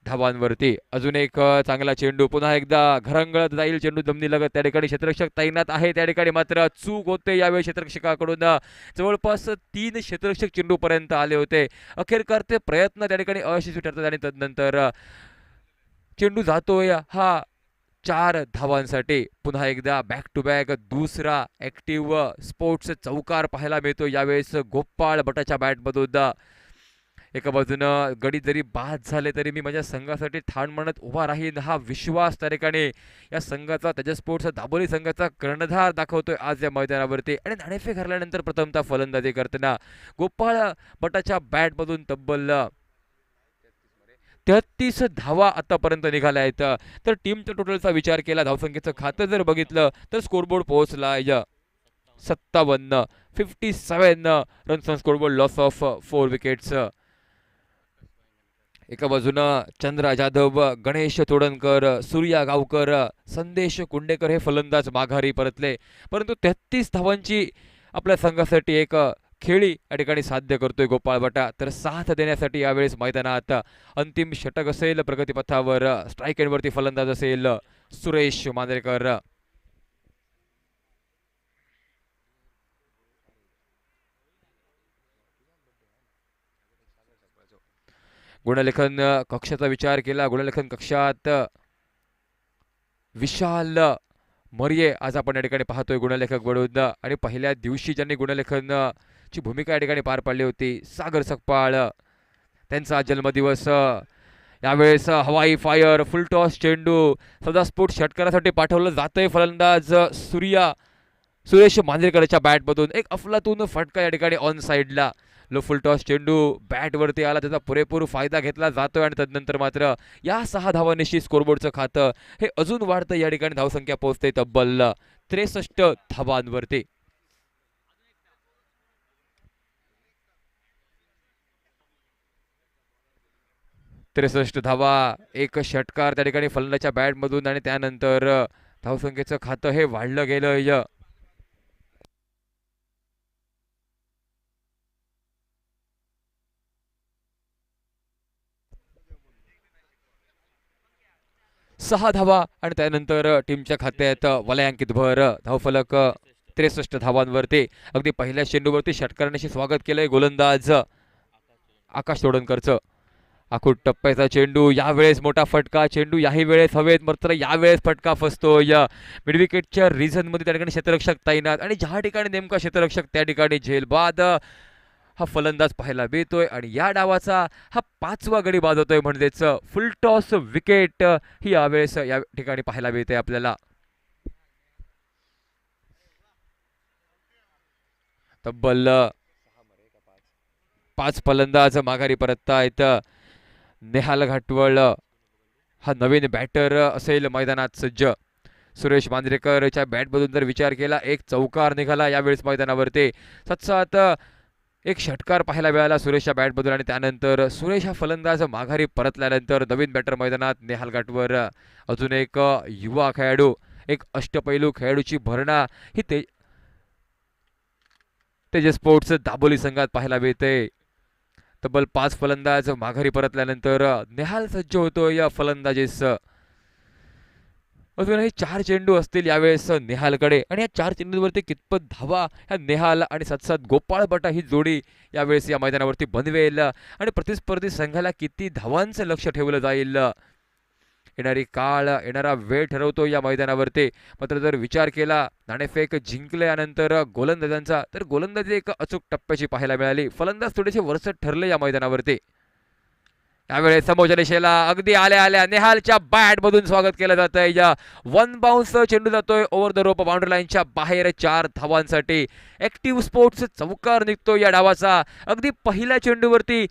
धावांवरती. अजून एक चांगला चेंडू, पुन्हा एकदा घरंगळत जाईल चेंडू जमिनी लगत. त्या ठिकाणी क्षेत्ररक्षक तैनात आहे, त्या ठिकाणी मात्र चूक होते यावेळी क्षेत्ररक्षकाकडून. जवळपास 3 क्षेत्ररक्षक चेंडूपर्यंत आले होते. अखेरकार ते प्रयत्न त्या ठिकाणी अयशस्वी ठरतात आणि तदनंतर चेंडू जातोय हा 4 धावांसाठी. पुन्हा एकदा बॅक टू बॅक दुसरा ऍक्टिव्ह स्पोर्ट्स चौकार पाहायला मिळतो यावेळेस गोपाळ भटाच्या बॅटमधून. एका बाजूनं गडी जरी बाद झाले तरी मी माझ्या संघासाठी ठाण म्हणत उभा राहीन हा विश्वास त्या ठिकाणी या संघाचा, तेजस स्पोर्ट्स दाबोली संघाचा कर्णधार दाखवतोय आज या मैदानावरती. आणि नाणेफेक हरल्यानंतर प्रथमतः फलंदाजी करताना गोपाळ भटाच्या बॅटमधून तब्बल 33 धावा आतापर्यंत निघाल्या आहेत. तर टीमच्या टोटलचा विचार केला, धावसंख्येचं खातं जर बघितलं तर स्कोरबोर्ड पोहोचला 57 runs on scoreboard, loss of 4 wickets. एका बाजूनं चंद्रा जाधव, गणेश तोडणकर, सूर्या गावकर, संदेश कुंडेकर हे फलंदाज माघारी परतले. परंतु 33 धावांची आपल्या संघासाठी एक खेळी या ठिकाणी साध्य करतोय गोपाळ भटा. तर साथ देण्यासाठी यावेळेस मैदानात अंतिम षटक असेल, प्रगतीपथावर स्ट्राईक एंडवरती फलंदाज असेल सुरेश मांजरेकर. गुणलेखन कक्षाचा विचार केला, गुणलेखन कक्षात विशाल मर्ये आज आपण या ठिकाणी पाहतोय गुणलेखक म्हणून. आणि पहिल्या दिवशी ज्यांनी गुणलेखन ची भूमिका या ठिकाणी पार पाडली होती सागर सकपाळ, त्यांचा जन्मदिवस. यावेळेस हवाई फायर, फुल टॉस चेंडू सदा स्फोट षटकारासाठी पाठवलं जातंय. फलंदाज सुरेश मांजरेकरच्या बॅटमधून एक अफलातून फटका या ठिकाणी ऑन साईडला. लो फुल टॉस चेंडू बॅटवरती आला, त्याचा पुरेपूर फायदा घेतला जातोय आणि तदनंतर मात्र या 6 धावांनिशी स्कोरबोर्डचं खातं हे अजून वाढतं. या ठिकाणी धावसंख्या पोहोचते तब्बल 63 धावांवरती. धावा, एक षटकार त्या ठिकाणी फलंदाच्या बॅटमधून आणि त्यानंतर धावसंख्येचं खातं हे वाढलं गेलं. सहा धावा आणि त्यानंतर टीमच्या खात्यात वलयांकित भर. धावफलक 63 धावांवरती. अगदी पहिल्या चेंडूवरती षटकारांशी स्वागत केलंय गोलंदाज आकाश तोडणकरचं. आखूट टप्प्याचा चेंडू, यावेळेस मोठा फटका, चेंडू याही वेळेस हवेत, मात्र यावेळेस फटका फसतोय. मिडविकेटच्या रिझन मध्ये त्या ठिकाणी क्षेत्ररक्षक तैनात आणि ज्या ठिकाणी नेमका क्षेत्ररक्षक त्या ठिकाणी झेलबाद हा फलंदाज पाहायला मिळतोय. आणि या डावाचा हा 5वा गडी बाद होतोय, म्हणजेच फुल टॉस विकेट ही यावेळेस या ठिकाणी पाहायला मिळते आपल्याला. तब्बल 5 फलंदाज माघारी परततायत. नेहाल घाटवळ हा नवीन बॅटर असेल मैदानात सज्ज. सुरेश मांजरेकरच्या बॅटमधून जर विचार केला, एक चौकार निघाला यावेळेस मैदानावरती. 7 एक षटकार पाहायला मिळाला सुरेशच्या बॅटमधून आणि त्यानंतर सुरेश हा फलंदाज माघारी परतल्यानंतर नवीन बॅटर मैदानात नेहाल घाटवर. अजून एक युवा खेळाडू, एक अष्टपैलू खेळाडूची भरणा ही तेजस स्पोर्ट्स दाबोली संघात पाहायला मिळते. तब्बल 5 फलंदाज माघारी परतल्यानंतर नेहाल सज्ज होतो या फलंदाजीस. अजूनही 4 चेंडू असतील यावेळेस नेहालकडे आणि या 4 चेंडूवरती कितपत धावा ह्या नेहाल आणि 7 गोपाळ भटा ही जोडी यावेळेस या मैदानावरती बनवेल आणि प्रतिस्पर्धी संघाला किती धावांचं लक्ष ठेवलं जाईल येणारी काळ, येणारा वेळ ठरवतो या मैदानावरती. मात्र जर विचार केला नाणेफेक जिंकल्यानंतर गोलंदाजांचा, तर गोलंदाजी एक अचूक टप्प्याची पाहायला मिळाली. फलंदाज थोडेसे वरचढ ठरले या मैदानावरती. यावेळेस समोरच्या दिशेला अगदी आल्या आल्या नेहालच्या बॅट मधून स्वागत केलं जात आहे. या 1 बाउन्स चेंडू जातोय ओव्हर द रोप बाउंड्री लाईनच्या बाहेर 4 धावांसाठी. ऍक्टिव्ह स्पोर्ट्स चौकार निघतो या डावाचा. अगदी पहिल्या चेंडूवरती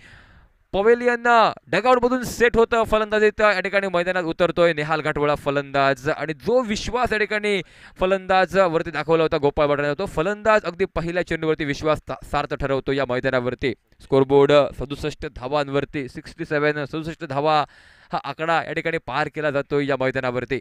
पवेलियन डगआउट मधून सेट होतं, फलंदाजीत या ठिकाणी मैदानात उतरतोय नेहाल घाटवळा फलंदाज. आणि जो विश्वास या ठिकाणी फलंदाज वरती दाखवला होता गोपाळ भटाने, तो फलंदाज अगदी पहिल्या चेंडूवरती विश्वास सार्थ ठरवतो या मैदानावरती. स्कोरबोर्ड 67 धावांवरती, 67 धावा हा आकडा या ठिकाणी पार केला जातोय या मैदानावरती.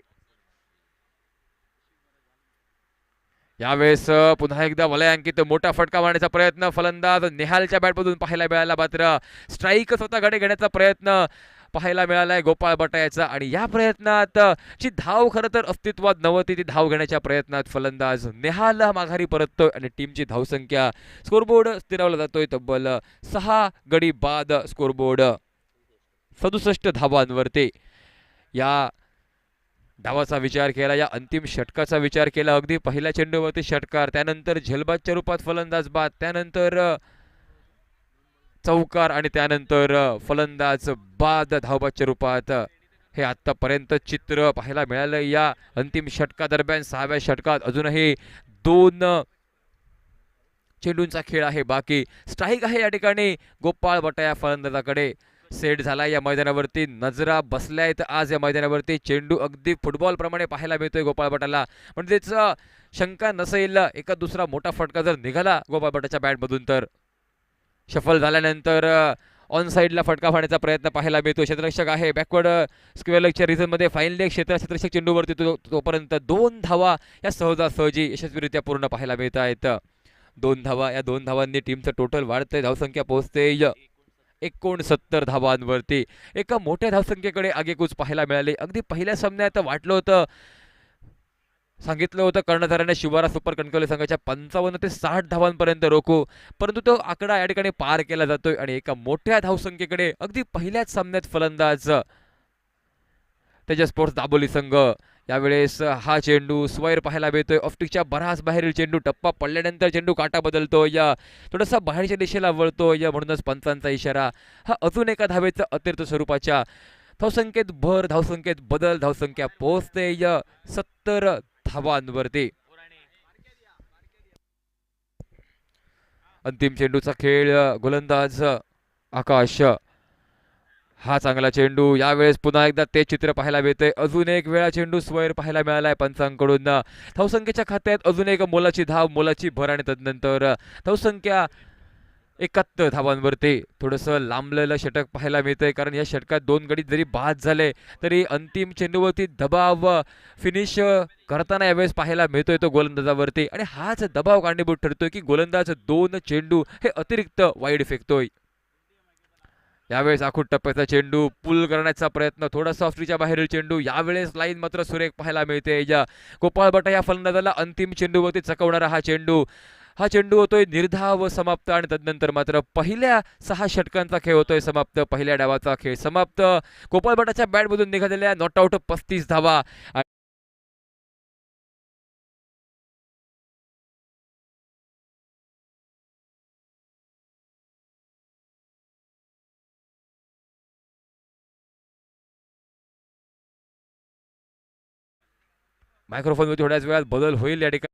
यावेळेस पुन्हा एकदा वलयांकित मोठा फटका मारण्याचा प्रयत्न फलंदाज निहालच्या बॅटमधून पाहायला मिळाला, मात्र स्ट्राईक स्वतः गडे घेण्याचा प्रयत्न पाहायला मिळालाय गोपाळ बटायाचा. आणि या प्रयत्नात जी धाव खरं तर अस्तित्वात नव्हती ती धाव घेण्याच्या प्रयत्नात फलंदाज निहाल माघारी परततोय आणि टीमची धावसंख्या स्कोरबोर्ड स्थिरावला जातोय तब्बल 6 गडी बाद स्कोरबोर्ड 67 धावांवरती. या डावाचा विचार केला, या अंतिम षटकाचा विचार केला, अगदी पहिल्या चेंडूवरती षटकार, त्यानंतर झेलबादच्या रूपात फलंदाज बाद, त्यानंतर चौकार आणि त्यानंतर फलंदाज बाद धावबादच्या रूपात. हे आतापर्यंत चित्र पाहायला मिळालं या अंतिम षटकादरम्यान. 6व्या षटकात अजूनही 2 चेंडूंचा खेळ आहे बाकी. स्ट्राईक आहे या ठिकाणी गोपाळ बटाया फलंदाजाकडे. सेट झाला या मैदानावरती, नजरा बसल्या आहेत आज या मैदानावरती. चेंडू अगदी फुटबॉल प्रमाणे पाहायला मिळतोय गोपाळ बटाला. म्हणजेच शंका नसेल एका दुसरा मोठा फटका जर निघाला गोपाळ बटाच्या बॅटमधून तर. शफल झाल्यानंतर ऑन साईडला फटका मारण्याचा प्रयत्न पाहायला मिळतो. क्षेत्ररक्षक आहे बॅकवर्ड स्क्वेअर लेगच्या रिझनमध्ये फाईनली क्षेत्ररक्षक चेंडूवरती तोपर्यंत 2 धावा या सहजासहजी यशस्वीरित्या पूर्ण पाहायला मिळत आहेत. 2 धावा, या 2 धावांनी टीमचं टोटल वाढतंय, धावसंख्या पोहोचते 69 धावांवरती. एका मोठ्या धावसंख्येकडे आगेकूच पाहायला मिळाली. अगदी पहिल्या सामन्यात वाटलं होतं, सांगितलं होतं कर्णधाराने शिवारा सुपर कणकवली संघाच्या 55 ते 60 धावांपर्यंत रोखू, परंतु तो आकडा या ठिकाणी पार केला जातोय आणि एका मोठ्या धावसंख्येकडे अगदी पहिल्याच सामन्यात फलंदाज तेजस स्पोर्ट्स दाबोली संघ. यावेळेस हा चेंडू स्वैर पाहायला मिळतोय, ऑफ्टिकच्या बराच बाहेरील चेंडू, टप्पा पडल्यानंतर चेंडू काटा बदलतो या थोडासा बाहेरच्या दिशेला वळतो या, म्हणूनच पंचांचा इशारा. हा अजून एका धावेचा अतिरिक्त स्वरूपाच्या धावसंख्येत भर, धावसंख्येत बदल, धावसंख्या पोहोचते 70 धावांवरती. अंतिम चेंडूचा खेळ, गोलंदाज आकाश. हा चांगला चेंडू, यावेळेस पुन्हा एकदा ते चित्र पाहायला मिळतंय. अजून एक वेळा चेंडू स्वैर पाहायला मिळालाय पंचांकडून. धावसंख्येच्या खात्यात अजून एक मोलाची धाव, मोलाची भर आणि तदनंतर धावसंख्या 71 धावांवरती. थोडंसं लांबलेलं षटक पाहायला मिळतंय, कारण या षटकात 2 गडी जरी बाद झाले तरी अंतिम चेंडूवरती दबाव फिनिश करताना यावेळेस पाहायला मिळतोय तो गोलंदाजावरती. आणि हाच दबाव कारणीभूत ठरतोय की गोलंदाज 2 चेंडू हे अतिरिक्त वाईड फेकतोय. यावेळेस आखूड टप्प्याचा चेंडू पुल करण्याचा प्रयत्न, थोडासा ऑफ्ट्रीच्या बाहेरील चेंडू, यावेळेस लाईन मात्र सुरेख पाहायला मिळते. या गोपाळ बटा या फलंदाजाला अंतिम चेंडूवरती चकवणारा हा चेंडू होतोय निर्धाव समाप्त. आणि तदनंतर मात्र पहिल्या 6 षटकांचा खेळ होतोय समाप्त, पहिल्या डावाचा खेळ समाप्त. गोपाळ बटाच्या बॅटमधून निघालेल्या नॉट आउट 35 धावा. मायक्रोफोनमध्ये थोड्याच वेळात बदल होईल या ठिकाणी.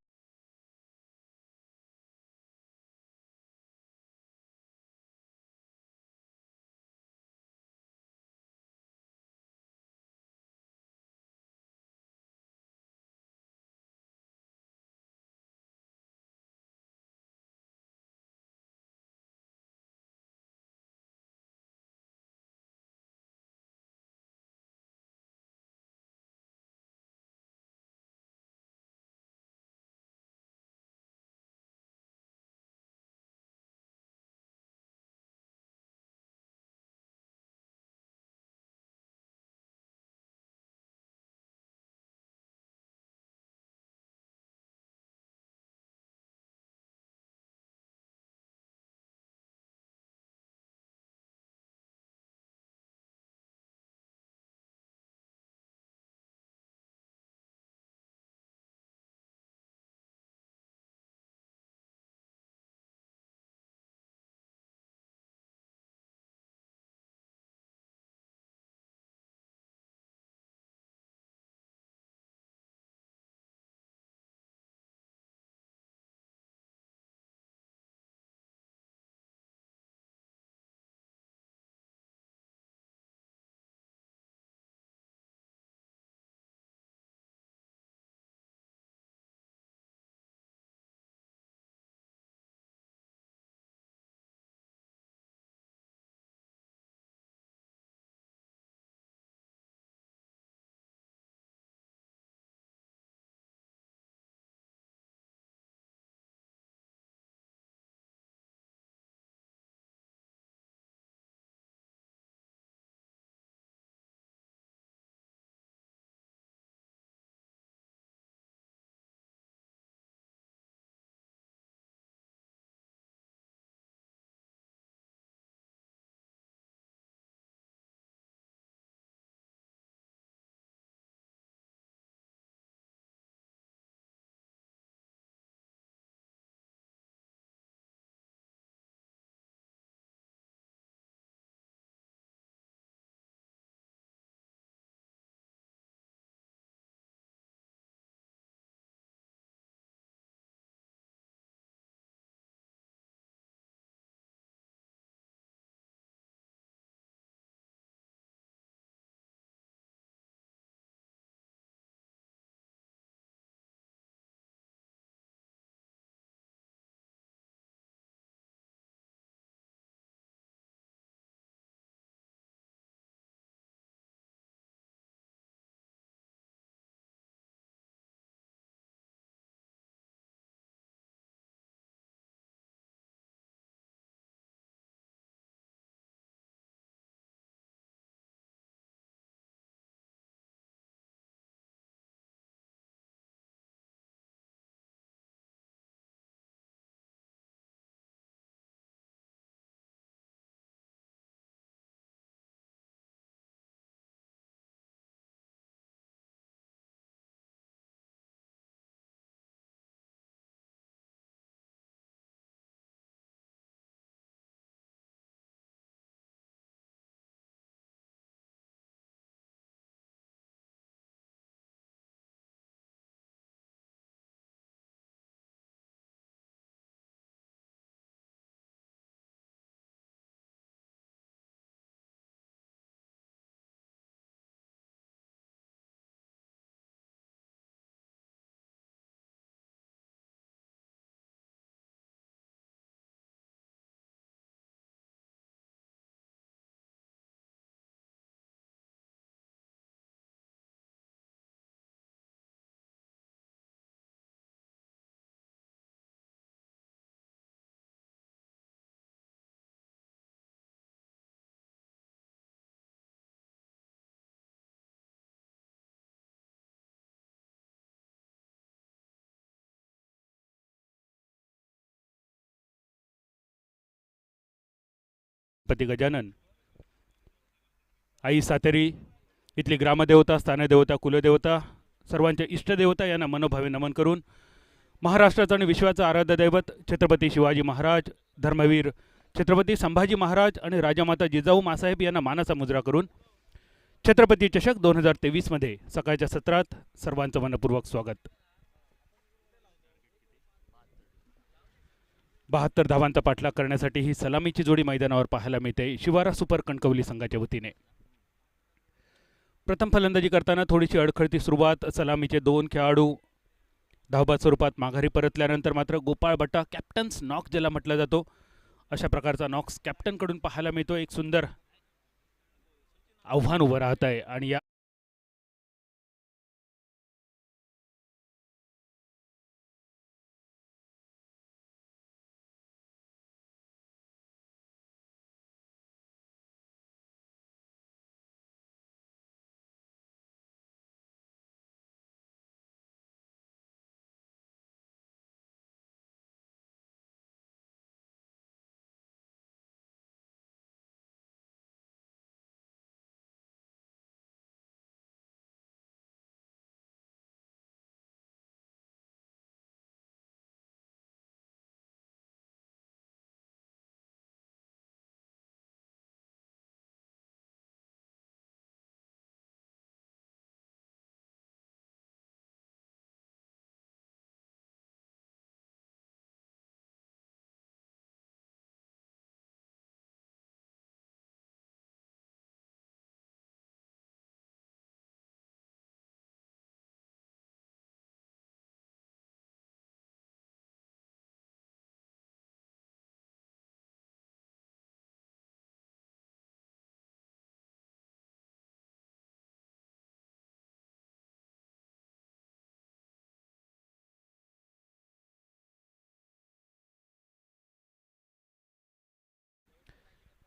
गणपती गजानन, आई सातेरी, इथली ग्रामदेवता, स्थानदेवता, कुलदेवता, सर्वांच्या इष्टदेवता यांना मनोभावे नमन करून महाराष्ट्राचं आणि विश्वाचं आराध्य दैवत छत्रपती शिवाजी महाराज, धर्मवीर छत्रपती संभाजी महाराज आणि राजामाता जिजाऊ मासाहेब यांना मानाचा मुजरा करून छत्रपती चषक 2023मध्ये सकाळच्या सत्रात सर्वांचं मनपूर्वक स्वागत. 72 धावांचा पाठलाग करण्यासाठी ही सलामीची जोडी मैदानावर पाहायला मिळते शिवारा सुपर कणकवली संघाच्या वतीने. प्रथम फलंदाजी करताना थोडीशी अडखळती सुरुवात. सलामीचे 2 खेळाडू धावबाद स्वरूपात माघारी परतल्यानंतर मात्र गोपाळ बट्टा, कॅप्टन्स नॉक ज्याला म्हटलं जातो, अशा प्रकारचा नॉक्स कॅप्टनकडून पाहायला मिळतो. एक सुंदर आव्हान उभं राहत आहे आणि या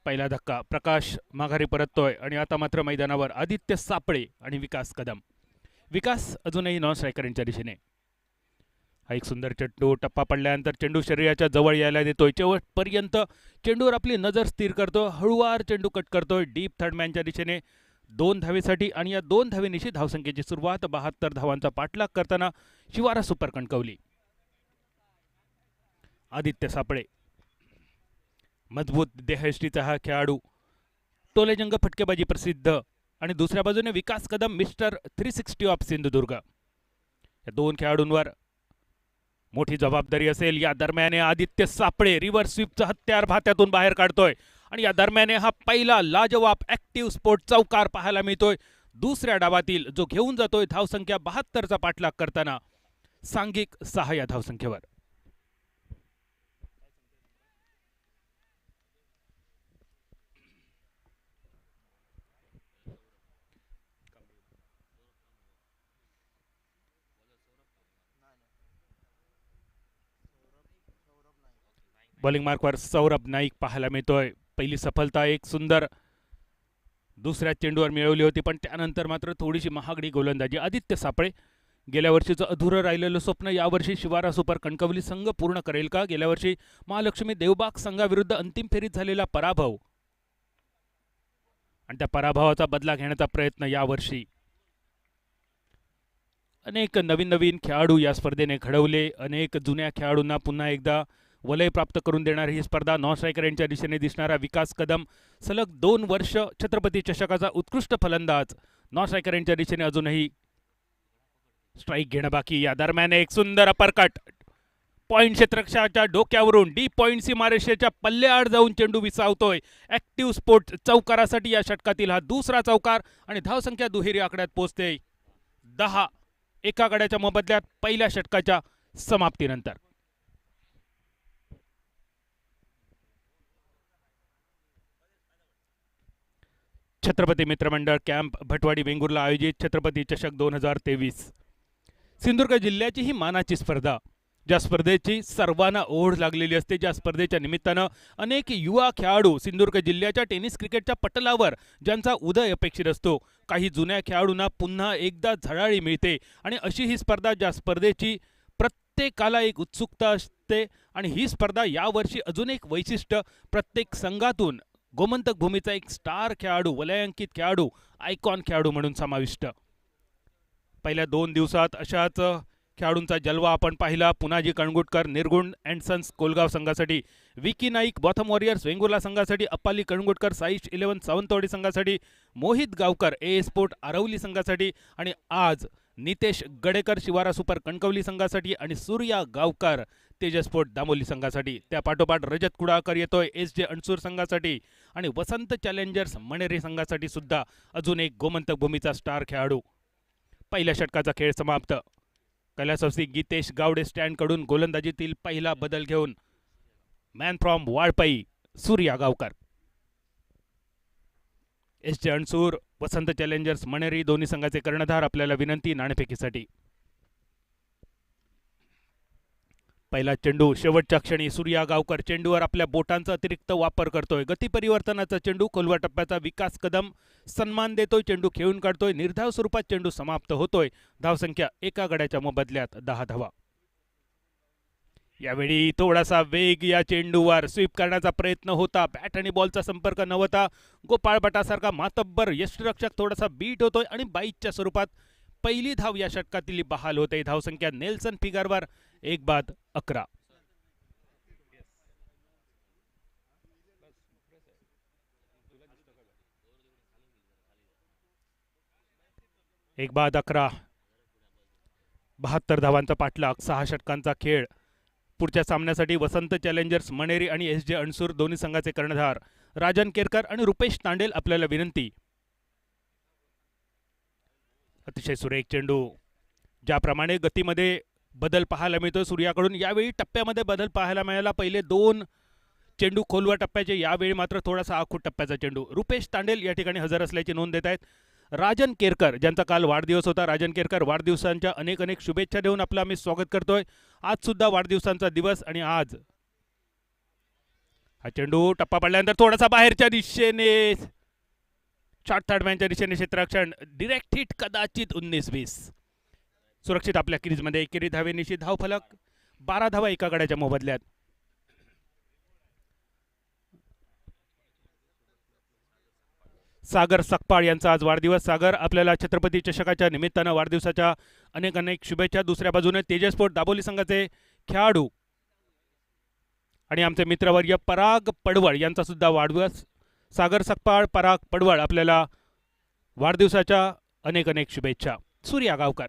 पहिला धक्का, प्रकाश माघारी परततोय आणि आता मात्र मैदानावर आदित्य सापळे आणि विकास कदम. विकास अजूनही नॉन स्ट्रायकरांच्या दिशेने. हा एक सुंदर चेंडू, टप्पा पडल्यानंतर चेंडू शरीराच्या जवळ यायला देतोय. शेवटपर्यंत चेंडूवर आपली नजर स्थिर करतो. हळूवार चेंडू कट करतोय डीप थर्डमॅनच्या दिशेने 2 धावेसाठी आणि या 2 धावेनिशी धावसंख्येची सुरुवात. 72 धावांचा पाठलाग करताना शिवारा सुपर कणकवली. आदित्य सापळे मजबूत देहयष्टीचा हा खेळाडू, टोलेजंग फटकेबाजी प्रसिद्ध, आणि दुसऱ्या बाजूने विकास कदम मिस्टर 360 ऑफ सिंधुदुर्ग. या 2 खेळाडूंवर मोठी जबाबदारी असेल. या दरम्यान आदित्य सापळे रिव्हर्स स्वीपचं हत्यार भात्यातून बाहेर काढतोय आणि या दरम्यान हा पहिला लाजवाब ऍक्टिव्ह स्पोर्ट चौकार पाहायला मिळतोय दुसऱ्या डावातील, जो घेऊन जातोय धावसंख्या 72चा पाठलाग करताना सांघिक 6 या धावसंख्येवर. बॉलिंग मार्कवर सौरभ नाईक पाहायला मिळतोय. पहिली सफलता एक सुंदर दुसऱ्या चेंडूवर मिळवली होती, पण त्यानंतर मात्र थोडीशी महागडी गोलंदाजी. आदित्य सापळे गेल्या वर्षीचं अधुरं राहिलेलं स्वप्न यावर्षी शिवारा सुपर कणकवली संघ पूर्ण करेल का? गेल्या वर्षी महालक्ष्मी देवबाग संघाविरुद्ध अंतिम फेरीत झालेला पराभव आणि त्या पराभवाचा बदला घेण्याचा प्रयत्न यावर्षी. अनेक नवीन खेळाडू या स्पर्धेने घडवले. अनेक जुन्या खेळाडूंना पुन्हा एकदा वलय प्राप्त करून देणारी ही स्पर्धा. नॉन स्ट्रायकर यांच्या दिशेने दिसणारा विकास कदम, सलग 2 वर्ष छत्रपती चषकाचा उत्कृष्ट फलंदाज. नॉन स्ट्रायकर यांच्या दिशेने अजूनही स्ट्राईक घेणं बाकी. या दरम्यान एक सुंदर अपरकट, पॉइंट क्षेत्ररक्षकाच्या डोक्यावरून डीप पॉइंट सीमारेषेच्या पल्ल्याआड जाऊन चेंडू विसावतोय. ऍक्टिव्ह स्पोर्ट चौकारासाठी या षटकातील हा दुसरा चौकार आणि धावसंख्या दुहेरी आकड्यात पोहोचते 10 एका गड्याच्या मोबदल्यात पहिल्या षटकाच्या समाप्तीनंतर. छत्रपती मित्रमंडळ कॅम्प भटवाडी वेंगुर्ला आयोजित छत्रपती चषक 2023 सिंधुदुर्ग जिल्ह्याची ही मानाची स्पर्धा, ज्या स्पर्धेची सर्वांना ओढ लागलेली असते, ज्या स्पर्धेच्या निमित्तानं अनेक युवा खेळाडू सिंधुदुर्ग जिल्ह्याच्या टेनिस क्रिकेटच्या पटलावर ज्यांचा उदय अपेक्षित असतो. काही जुन्या खेळाडूंना पुन्हा एकदा झळाळी मिळते आणि अशी ही स्पर्धा, ज्या स्पर्धेची प्रत्येकाला एक उत्सुकता असते. आणि ही स्पर्धा यावर्षी अजून एक वैशिष्ट्य, प्रत्येक संघातून गोमंतक भूमीचा एक स्टार खेळाडू, वलयांकित खेळाडू, आयकॉन खेळाडू म्हणून समाविष्ट. पहिल्या 2 दिवसात अशाच खेळाडूंचा जलवा आपण पाहिला. पुनाजी कणगुटकर निर्गुण अँड सन्स कोलगाव संघासाठी, विकी नाईक बॉथम वॉरियर्स वेंगुर्ला संघासाठी, अप्पाली कणगुटकर साईश 11 सावंतवाडी संघासाठी, मोहित गावकर ए स्पोर्ट आरवली संघासाठी आणि आज नितेश गडेकर शिवारा सुपर कणकवली संघासाठी आणि सूर्या गावकर तेजस्पोर्ट दामोली संघासाठी. त्या पाठोपाठ रजत कुडाळकर येतोय SJ अणसूर संघासाठी आणि वसंत चॅलेंजर्स मणेरी संघासाठी सुद्धा अजून एक गोमंतक भूमीचा स्टार खेळाडू. पहिल्या षटकाचा खेळ समाप्त. कैलासवासी गीतेश गावडे स्टँडकडून गोलंदाजीतील पहिला बदल घेऊन man from Valpoi Surya Gavkar. SJ Ansur Vasant challengers Maneri दोन्ही संघाचे कर्णधार आपल्याला विनंती नाणेफेकीसाठी. पहिला चेंडू शेवटच्या क्षणी सूर्या गावकर चेंडूवर आपल्या बोटांचा अतिरिक्त वापर करतोय. गती परिवर्तनाचा चेंडू खोलवा टप्प्याचा विकास कदम सन्मान देतोय. चेंडू खेळून काढतोय. निर्धाव स्वरूपात चेंडू समाप्त होतोय. धावसंख्या एका गड्याच्या मोबदल्यात 10 धावा. यावेळी थोडासा वेग या चेंडूवर स्वीप करण्याचा प्रयत्न होता. बॅट आणि बॉलचा संपर्क नव्हता. गोपाळ भटासारखा मातब्बर यष्टीरक्षक थोडासा बीट होतोय आणि बाईटच्या स्वरूपात पहिली धाव या षटकातील बहाल होते. धावसंख्या नेल्सन फिगरवर 1 बाद 11. एक बाद 11. 72 धावांचा पाठलाग. 6 षटकांचा खेळ. पुढच्या सामन्यासाठी वसंत चॅलेंजर्स मणेरी आणि SJ अणसूर दोन्ही संघाचे कर्णधार राजन केरकर आणि रुपेश तांडेल आपल्याला विनंती. अतिशय सुरेख चेंडू. ज्याप्रमाणे गतीमध्ये बदल पाहायला मिळतो सूर्याकडून, यावेळी टप्प्यामध्ये बदल पाहायला मिळाला. पहिले 2 चेंडू खोलवा टप्प्याचे, यावेळी मात्र थोडासा आखूट टप्प्याचा चेंडू. रुपेश तांडेल या ठिकाणी हजर असल्याची नोंद देत आहेत. राजन केरकर ज्यांचा काल वाढदिवस होता, राजन केरकर वाढदिवसांच्या अनेक अनेक शुभेच्छा देऊन आपलं आम्ही स्वागत करतोय. आज सुद्धा वाढदिवसांचा दिवस आणि आज हा चेंडू टप्पा पडल्यानंतर थोडासा बाहेरच्या दिशेने शॉर्ट थर्डमॅनच्या दिशेने क्षेत्ररक्षण, डिरेक्ट हिट कदाचित 19-20. सुरक्षित आपल्या क्रीजमध्ये एकेरी धावेनिशी धावफलक 12 धावा एका गड्याच्या मोबदल्यात. सागर सकपाळ यांचा आज वाढदिवस. सागर, आपल्याला छत्रपती चषकाच्या निमित्तानं वाढदिवसाच्या अनेक अनेक शुभेच्छा. दुसऱ्या बाजूने तेजस्पोर्ट दाबोली संघाचे खेळाडू आणि आमचे मित्रवर्य पराग पडवळ यांचा सुद्धा वाढदिवस. सागर सकपाळ, पराग पडवळ, आपल्याला वाढदिवसाच्या अनेक अनेक शुभेच्छा. सूर्या गावकर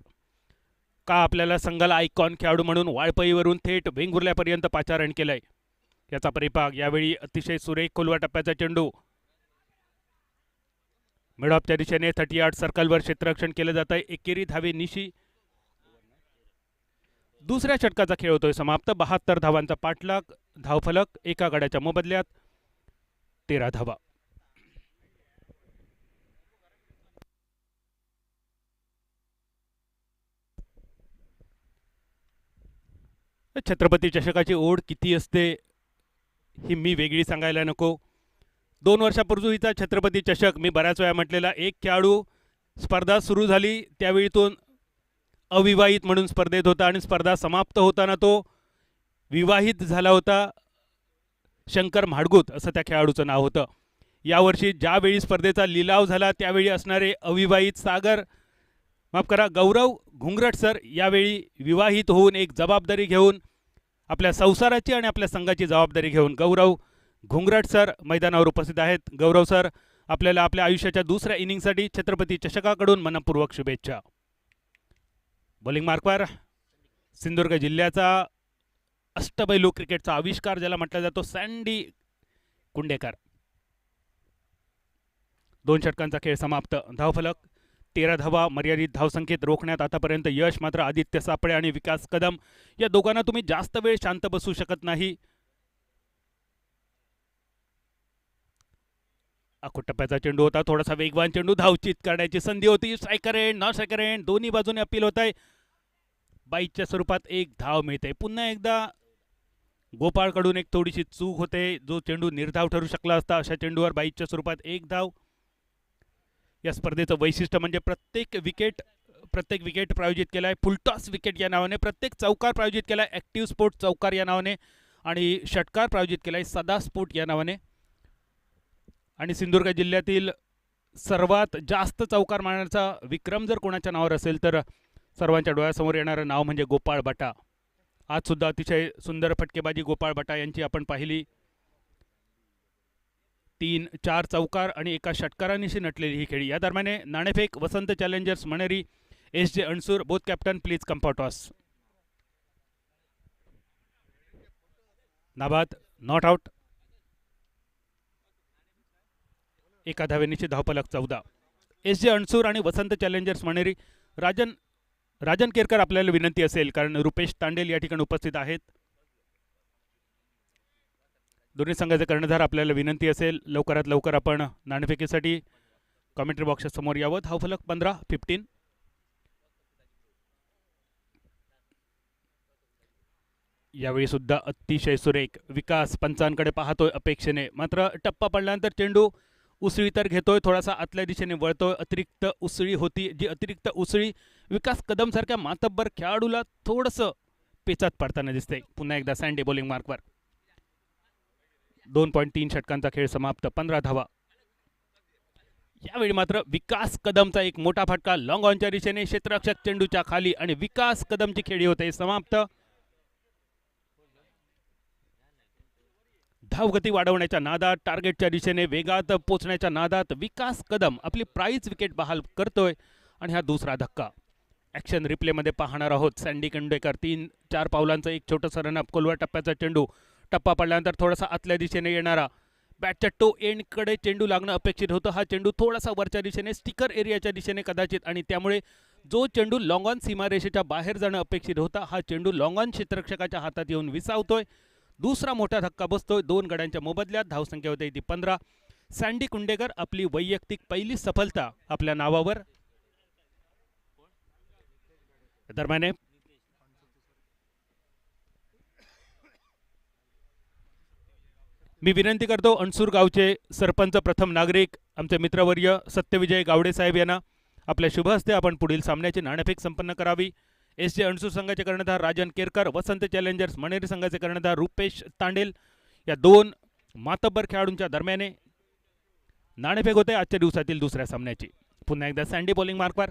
का आपल्याला संघाला आयकॉन खेळाडू म्हणून वाळपईवरून थेट वेंगुर्ल्यापर्यंत पाचारण केलंय, याचा परिपाक. यावेळी अतिशय सुरेख खोलवा टप्प्याचा चेंडू मिडऑफच्या दिशेने 30 यार्ड सर्कलवर क्षेत्ररक्षण केलं जात आहे. एकेरी धावे निशी दुसऱ्या षटकाचा खेळ होतोय समाप्त. 72 धावांचा पाठलाग. धावफलक एका गड्याच्या मोबदल्यात 13 धावा. छत्रपती चषकाची ओढ किती असते ही मी वेगळी सांगायला नको. 2 वर्षापूर्वीचा छत्रपती चषक, मी बऱ्याच वेळा म्हटलेला, एक खेळाडू स्पर्धा सुरू झाली त्यावेळी तो अविवाहित म्हणून स्पर्धेत होता आणि स्पर्धा समाप्त होताना तो विवाहित झाला होता. शंकर म्हाडगूत असं त्या खेळाडूचं नाव होतं. यावर्षी ज्यावेळी स्पर्धेचा लिलाव झाला त्यावेळी असणारे अविवाहित गौरव घुंगरट सर यावेळी विवाहित होऊन एक जबाबदारी घेऊन, आपल्या संसाराची आणि आपल्या संघाची जबाबदारी घेऊन गौरव घुंगरट सर मैदानावर उपस्थित आहेत. गौरव सर, आपल्याला आपल्या आयुष्याच्या दुसऱ्या इनिंगसाठी छत्रपती चषकाकडून मनपूर्वक शुभेच्छा. बॉलिंग मार्कवर सिंधुदुर्ग जिल्ह्याचा अष्टपैलू क्रिकेटचा आविष्कार ज्याला म्हटला जातो, सँडी कुंडेकर. 2 षटकांचा खेळ समाप्त. धावफलक 13 धावा. मर्यादित धावसंख्येत रोखण्यात आतापर्यंत यश मात्र आदित्य सापळे आणि विकास कदम या दोघांना तुम्ही जास्त वेळ शांत बसू शकत नाही. आखूट टप्प्याचा चेंडू होता. थोडासा वेगवान चेंडू, धावचित करण्याची संधी होती. Striker end, non striker end दोन्ही बाजूने अपील होत आहे. बाईटच्या स्वरूपात 1 धाव मिळते. पुन्हा एकदा गोपाळकडून एक थोडीशी चूक होते. जो चेंडू निर्धाव ठरू शकला असता अशा चेंडूवर बाईटच्या स्वरूपात 1 धाव. या स्पर्धेचं वैशिष्ट्य म्हणजे प्रत्येक विकेट प्रायोजित केला आहे फुलटॉस विकेट या नावाने, प्रत्येक चौकार प्रायोजित केला आहे ॲक्टिव्ह स्पोर्ट चौकार या नावाने आणि षटकार प्रायोजित केला आहे सदा स्पोर्ट या नावाने. आणि सिंधुदुर्ग जिल्ह्यातील सर्वात जास्त चौकार मारण्याचा विक्रम जर कोणाच्या नावावर असेल तर सर्वांच्या डोळ्यासमोर येणारं नाव म्हणजे गोपाळ बटा. आज सुद्धा अतिशय सुंदर फटकेबाजी गोपाळ बटा यांची आपण पाहिली. 3-4 चौकार आणि एका षटकारानिशी नटलेली ही खेळी. या दरम्यान नाणेफेक Vasant challengers Maneri SJ Ansur. Both captain please come for toss. नाबाद नॉट आउट. एका धावेनिशी धावफलक 14. SJ अणसूर आणि वसंत चॅलेंजर्स मणेरी. राजन केरकर आपल्याला विनंती असेल कारण रुपेश तांडेल या ठिकाणी उपस्थित आहेत. दोन्ही संघाचे कर्णधार आपल्याला विनंती असेल लवकरात लवकर आपण नाणेफेकीसाठी कॉमेंट्री बॉक्सच्या समोर यावं. धावफलक 15-15. यावेळी सुद्धा अतिशय सुरेख विकास पंचांकडे पाहतोय अपेक्षेने. मात्र टप्पा पडल्यानंतर चेंडू उसळी तर घेतोय, थोडासा आतल्या दिशेने वळतोय. अतिरिक्त उसळी होती जी अतिरिक्त उसळी विकास कदम सारख्या मातब्बर खेळाडूला थोडंसं पेचात पडताना दिसते. पुन्हा एकदा सँडी बॉलिंग मार्कवर. 2.3 षटकांचा खेळ समाप्त. 15 धावा. यावेळी मात्र विकास कदमचा एक मोठा फटका लॉंग ऑनच्या दिशेने क्षेत्ररक्षक चेंडूच्या खाली आणि विकास कदमची खेळी होते समाप्त. धावगती वाढवण्याच्या नादात टार्गेटच्या दिशेने वेगात पोचण्याच्या नादात विकास कदम आपली प्राइज विकेट बहाल करतोय आणि हा दुसरा धक्का. ॲक्शन रिप्लेमध्ये पाहणार आहोत. सँडी कुंडेकर 3-4 पावलांचं एक छोटंसं रनअप. कोलवा टप्प्याचा चेंडू. टप्पा पडल्यानंतर थोडासा आतल्या दिशेने येणारा बॅटच्या टो एंडकडे चेंडू लागणं अपेक्षित होतं. हा चेंडू थोडासा वरच्या दिशेने स्टिकर एरियाच्या दिशेने कदाचित आणि त्यामुळे जो चेंडू लॉंग ऑन सीमारेषेच्या बाहेर जाणं अपेक्षित होता हा चेंडू लॉंग ऑन क्षेत्ररक्षकाच्या हातात येऊन विसावतोय. दुसरा मोठा धक्का बसतोय. 2 गड्यांच्या मोबदल्यात. धावसंख्या होते ती 15. सँडी कुंडेकर आपली वैयक्तिक पहिली सफलता आपल्या नावावर. दरम्यान मी विनंती करतो अणसूर गावचे सरपंच प्रथम नागरिक आमचे मित्रवर्य सत्यविजय गावडे साहेब यांना आपल्या शुभ हस्ते आपण पुढील सामन्याची नाणेफेक संपन्न करावी. SJ अणसूर संघाचे कर्णधार राजन केरकर, वसंत चॅलेंजर्स मणेरी संघाचे कर्णधार रुपेश तांडेल या 2 मातब्बर खेळाडूंच्या दरम्याने नाणेफेक होते आजच्या दिवसातील दुसऱ्या सामन्याची. पुन्हा एकदा सँडी बॉलिंग मार्कवर.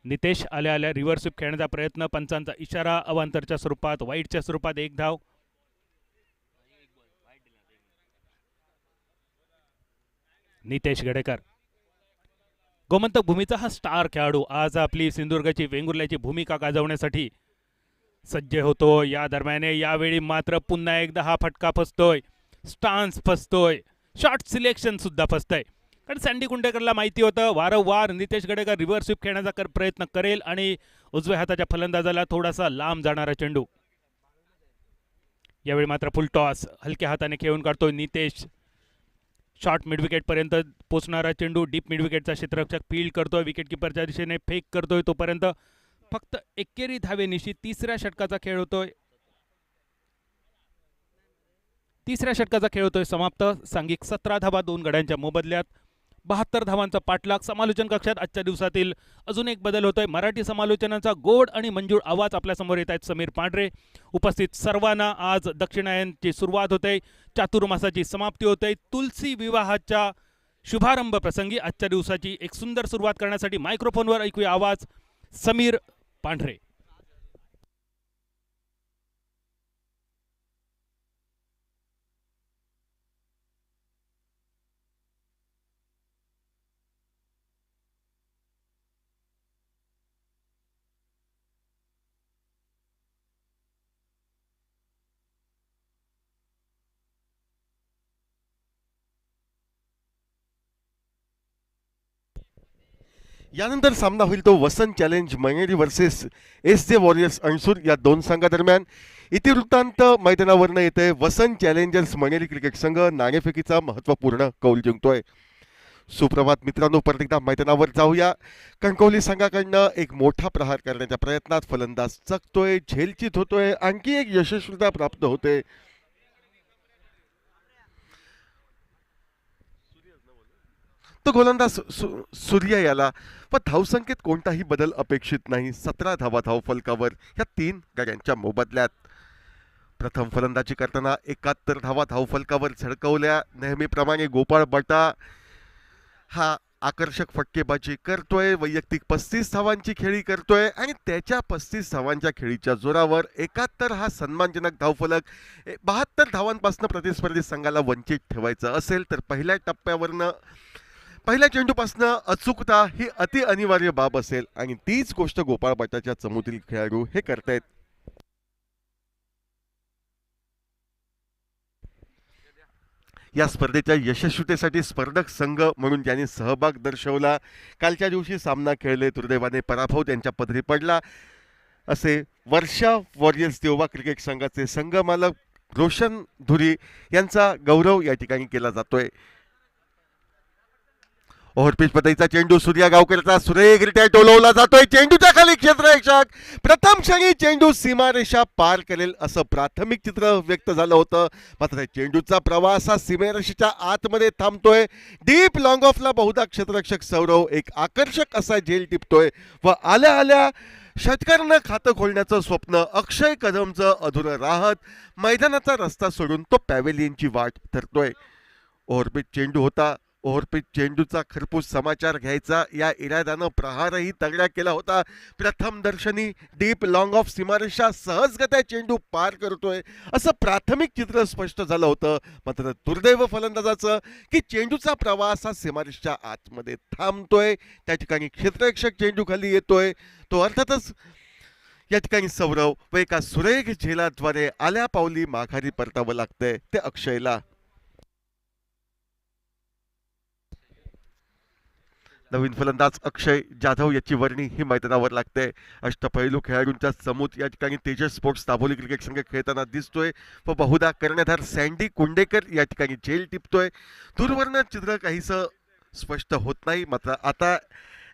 नितेश आल्या आल्या रिव्हर्स स्वीप खेळण्याचा प्रयत्न. पंचांचा इशारा. अवांतरच्या स्वरूपात वाईटच्या स्वरूपात 1 धाव. नितेश गडेकर गोमंतक भूमीचा हा स्टार खेळाडू आज आपली सिंधुदुर्गाची वेंगुर्ल्याची भूमिका गाजवण्यासाठी सज्ज होतो. या दरम्यान यावेळी मात्र पुन्हा एकदा हा फटका फसतोय. स्टान्स फसतोय. शॉट सिलेक्शन सुद्धा फसतंय. कारण सँडी कुंडेकरला माहिती होतं वारंवार नितेश गडेकर रिव्हर्स स्वीप खेळण्याचा प्रयत्न करेल आणि उजव्या हाताच्या फलंदाजाला थोडासा लांब जाणारा चेंडू. यावेळी मात्र फुल टॉस हलक्या हाताने खेळून काढतोय नितेश. शॉर्ट मिडविकेट पर्यंत पोचणारा चेंडू डीप मिडविकेटचा क्षेत्ररक्षक फील्ड करतोय. विकेटकीपरच्या दिशेने फेक करतोय. तोपर्यंत फक्त एकेरी धावेनिशी तिसऱ्या षटकाचा खेळ होतोय. समाप्त. सांघिक 17 धावा 2 गड्यांच्या मोबदल्यात. 72 धावांचा पाठलाग. समालोचन कक्षात आजच्या दिवसातील अजून एक बदल होतोय. मराठी समालोचनाचा गोड आणि मंजूळ आवाज आपल्या समोर येत आहेत समीर पांढरे. उपस्थित सर्वांना आज दक्षिणायनची सुरुवात होते. चातुर्मासाची समाप्ती होते. तुलसी विवाहाच्या शुभारंभ प्रसंगी आजच्या दिवसाची एक सुंदर सुरुवात करण्यासाठी मायक्रोफोनवर ऐकूया आवाज समीर पांढरे. यानंतर सामना होईल तो वसंत challenge Maneri versus SJ warriors अणसूर या 2 संघादरम्यान. इतिवृत्तांत मैदानावरनं येते. वसंत चॅलेंजर्स मणेरी क्रिकेट संघ नाणेफेकीचा महत्त्वपूर्ण कौल जिंकतोय. सुप्रभात मित्रांनो, परत एकदा मैदानावर जाऊया. कणकवली संघाकडनं एक मोठा प्रहार करण्याच्या प्रयत्नात फलंदाज चकतोय, झेलचित होतोय, आणखी एक यशस्वीता प्राप्त होते. तो गोलंदाज सूर्य याला व धावसंख्येत कोणताही बदल अपेक्षित नाही. 17 धावा धावफलकावर ह्या 3 गड्यांच्या मोबदल्यात. प्रथम फलंदाजी करताना 71 धावा धावफलकावर झळकवल्या. नेहमीप्रमाणे गोपाळ बटा हा आकर्षक फटकेबाजी करतोय. वैयक्तिक 35 धावांची खेळी करतोय आणि त्याच्या 35 धावांच्या खेळीच्या जोरावर 71 हा सन्मानजनक धावफलक 72 धावांपासून प्रतिस्पर्धी संघाला वंचित ठेवायचं असेल तर पहिल्या चेंडूपासून अचूकता ही अति अनिवार्य बाब असेल आणि तीच गोष्ट गोपाळ बटाच्या चमूतील खेळाडू हे करतायत. या स्पर्धेच्या यशस्वीतेसाठी स्पर्धक संघ म्हणून ज्यांनी सहभाग दर्शवला, कालच्या दिवशी सामना खेळले, दुर्दैवाने पराभव त्यांच्या पदरी पडला असे वर्षा वॉरियर्स देवबा क्रिकेट संघाचे संघमालक रोशन धुरी यांचा गौरव या ठिकाणी केला जातोय. ओव्हरपिच पद्धतीचा चेंडू सूर्या गावकरचा सुरेखरित्या टोलवला जातोय. चेंडूच्या खाली क्षेत्ररक्षक प्रथम क्षणी चेंडू सीमारेषा पार करेल असं प्राथमिक चित्र व्यक्त झालं होतं. मात्र चेंडूचा प्रवास हा सीमारेषेच्या आतमध्ये थांबतोय. डीप लॉंग ऑफला बहुधा क्षेत्ररक्षक सौरव एक आकर्षक असा झेल टिपतोय व आल्या आल्या षटकारानं खातं खोलण्याचं स्वप्न अक्षय कदमचं अधुरं राहत मैदानाचा रस्ता सोडून तो पॅव्हेलियनची वाट धरतोय. ओव्हरपिच चेंडू होता. ओव्हरपिच चेंडूचा खरपूस समाचार घ्यायचा या इराद्यानं प्रहारही तगडा केला होता. प्रथम दर्शनी डीप लॉंग ऑफ सीमारेषा सहजगत्या चेंडू पार करतोय असं प्राथमिक चित्र स्पष्ट झालं होतं. मात्र दुर्दैव फलंदाजाचं की चेंडूचा प्रवास हा सीमारेषेच्या आतमध्ये थांबतोय. त्या ठिकाणी क्षेत्ररक्षक चेंडू खाली येतोय. तो अर्थातच या ठिकाणी सौरव व एका सुरेख झेलाद्वारे आल्या पावली माघारी परतावं लागतंय ते अक्षयला. नवीन फलंदाज अक्षय जाधव याची वर्णी ही मैदानावर लागते. अष्टपैलू खेळाडूंच्या समूत या ठिकाणी तेजस स्पोर्ट्स दाभोली क्रिकेट संघ खेळताना दिसतोय व बहुधा कर्णधार सँडी कुंडेकर या ठिकाणी झेल टिपतोय. दूरवरनं चित्र काहीसं स्पष्ट होत नाही. मात्र आता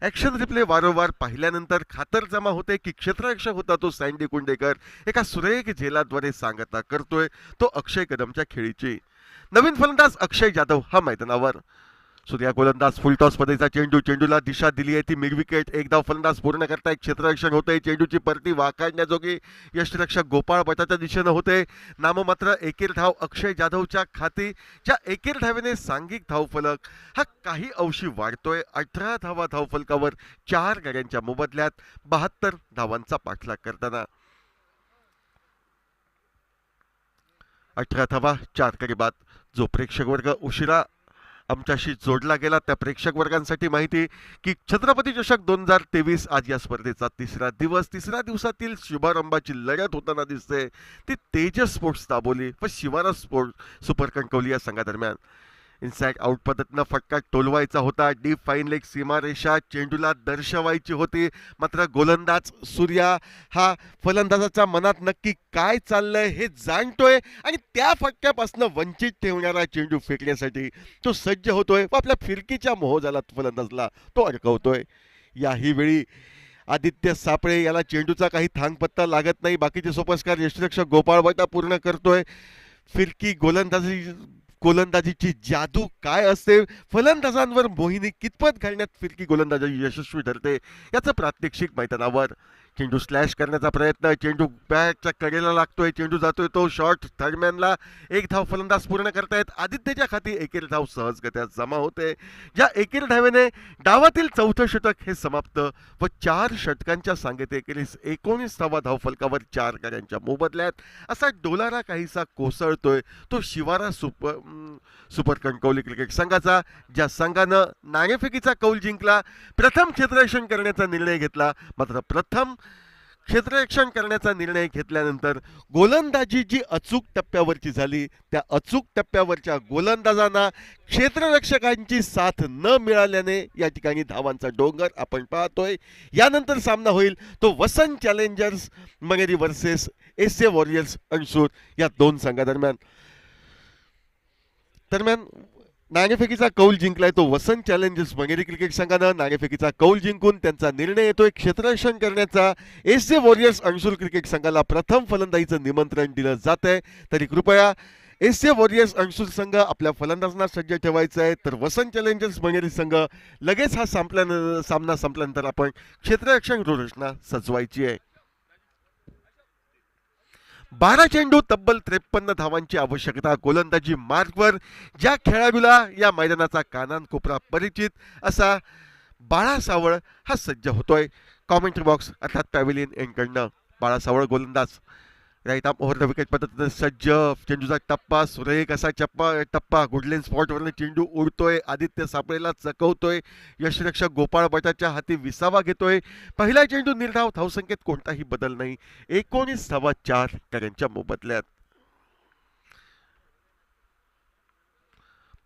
ॲक्शन रिप्ले वारंवार पाहिल्यानंतर खातरजमा होते की क्षेत्ररक्षक होता तो सँडी कुंडेकर एका सुरेख झेलाद्वारे सांगता करतोय तो अक्षय कदमच्या खेळीची. नवीन फलंदाज अक्षय जाधव हा मैदानावर. सूर्या गोलंदाज फुलटॉस पद्धतीचा चेंडूला दिशा दिली आहे ती मिड विकेट. एक धाव फलंदाज पूर्ण करताय. क्षेत्ररक्षण होते. चेंडूची परती वाकाडण्याजोगी यष्टिरक्षक गोपाळ बटाच्या दिशेनं होते. नाममात्र एकेर धाव अक्षय जाधवच्या खाती. ज्या एकेर धावेने सांघिक धावफलक हा काही अंशी वाढतोय. 18 धावा धावफलकावर 4 गाड्यांच्या मोबदल्यात 72 धावांचा पाठलाग करताना 18 धावा 4 गडी बाद. जो प्रेक्षक वर्ग उशिरा आमच्याशी जोडला गेला त्या प्रेक्षक वर्गांसाठी माहिती की छत्रपती चषक 2023 आज या स्पर्धेचा तिसरा दिवसातील शुभारंभाची लढत होताना दिसते ती तेजस स्पोर्ट्स दाबोली व शिवारा स्पोर्ट्स सुपर कणकवली या संघादरम्यान. इनसाइड आउट पद्धतीनं फटका टोलवायचा होता. डीप फाईन लेग सीमारेषा चेंडूला दर्शवायची होती. मात्र गोलंदाज सूर्या हा फलंदाजाच्या मनात नक्की काय चाललंय हे जाणतोय आणि त्या फटक्यापासून वंचित ठेवणारा चेंडू फेकण्यासाठी तो सज्ज होतोय व आपल्या फिरकीच्या मोहजाला फलंदाजला तो अडकवतोय. याही वेळी आदित्य सापळे याला चेंडूचा काही थांगपत्ता लागत नाही. बाकीचे सोपस्कार यष्टिरक्षक गोपाळ बटा पूर्ण करतोय. फिरकी गोलंदाजीची जादू काय असते, फलंदाजांवर मोहिनी कितपत घालण्यात फिरकी गोलंदाजी यशस्वी ठरते याचं प्रात्यक्षिक मैदानावर. चेंडू स्लॅश करण्याचा प्रयत्न. चेंडू बॅटच्या कडेला लागतोय. चेंडू जातोय तो शॉर्ट थर्डमॅनला. एक धाव फलंदाज पूर्ण करतायत. आदित्यच्या खाती एकेर धाव सहजगत्या जमा होते. ज्या एकेर धावेने डावातील चौथं षटक हे समाप्त व 4 षटकांच्या सांगते एकेरीस 19 धावा धावफलकावर 4 गाड्यांच्या मोबदल्यात असा डोलारा काहीसा कोसळतोय तो शिवारा सुपर कणकवली क्रिकेट संघाचा. ज्या संघानं नाणेफेकीचा कौल जिंकला, प्रथम क्षेत्ररक्षण करण्याचा निर्णय घेतला. मात्र प्रथम क्षेत्ररक्षण करण्याचा निर्णय घेतल्यानंतर गोलंदाजी जी अचूक टप्प्यावरची झाली त्या अचूक टप्प्यावरच्या गोलंदाजांना क्षेत्ररक्षकांची साथ न मिळाल्याने या ठिकाणी धावांचा डोंगर आपण पाहतोय. यानंतर सामना होईल तो Vasant challengers Mangeri versus S A warriors Anshur या दोन संघादरम्यान. नाणेफेकीचा कौल जिंकलाय तो वसंत चॅलेंजर्स मंगेरी क्रिकेट संघानं. नाणेफेकीचा कौल जिंकून त्यांचा निर्णय येतोय क्षेत्ररक्षण करण्याचा. एस ए वॉरियर्स अंशूर क्रिकेट संघाला प्रथम फलंदाजीचं निमंत्रण दिलं जात आहे. तरी कृपया एस ए वॉरियर्स अंशूर संघ आपल्या फलंदाजांना सज्ज ठेवायचं आहे. तर वसंत चॅलेंजर्स मंगेरी संघ लगेच हा सामना संपल्यानंतर आपण क्षेत्ररक्षण रचना सजवायची आहे. 12 चेंडू तब्बल 53 धावांची आवश्यकता गोलंदाजी मार्कवर. ज्या खेळाडूला या मैदानाचा कानाकोपरा परिचित असा बाळा सावळ हा सज्ज होतोय. कॉमेंट्री बॉक्स अर्थात पॅव्हिलियन एंडकडनं बाळा सावळ गोलंदाज right arm over the wicket पद्धतीने सज्ज. चेंडूचा टप्पा सुरेख असा टप्पा गुडलेन स्पॉटवरनं चेंडू उडतोय. आदित्य सापळेला चकवतोय. यशरक्षक गोपाळ भटाच्या हाती विसावा घेतोय. पहिला चेंडू निर्धाव. धावसंख्येत कोणताही बदल नाही. 19 धावा 4 करांच्या मोबदल्यात.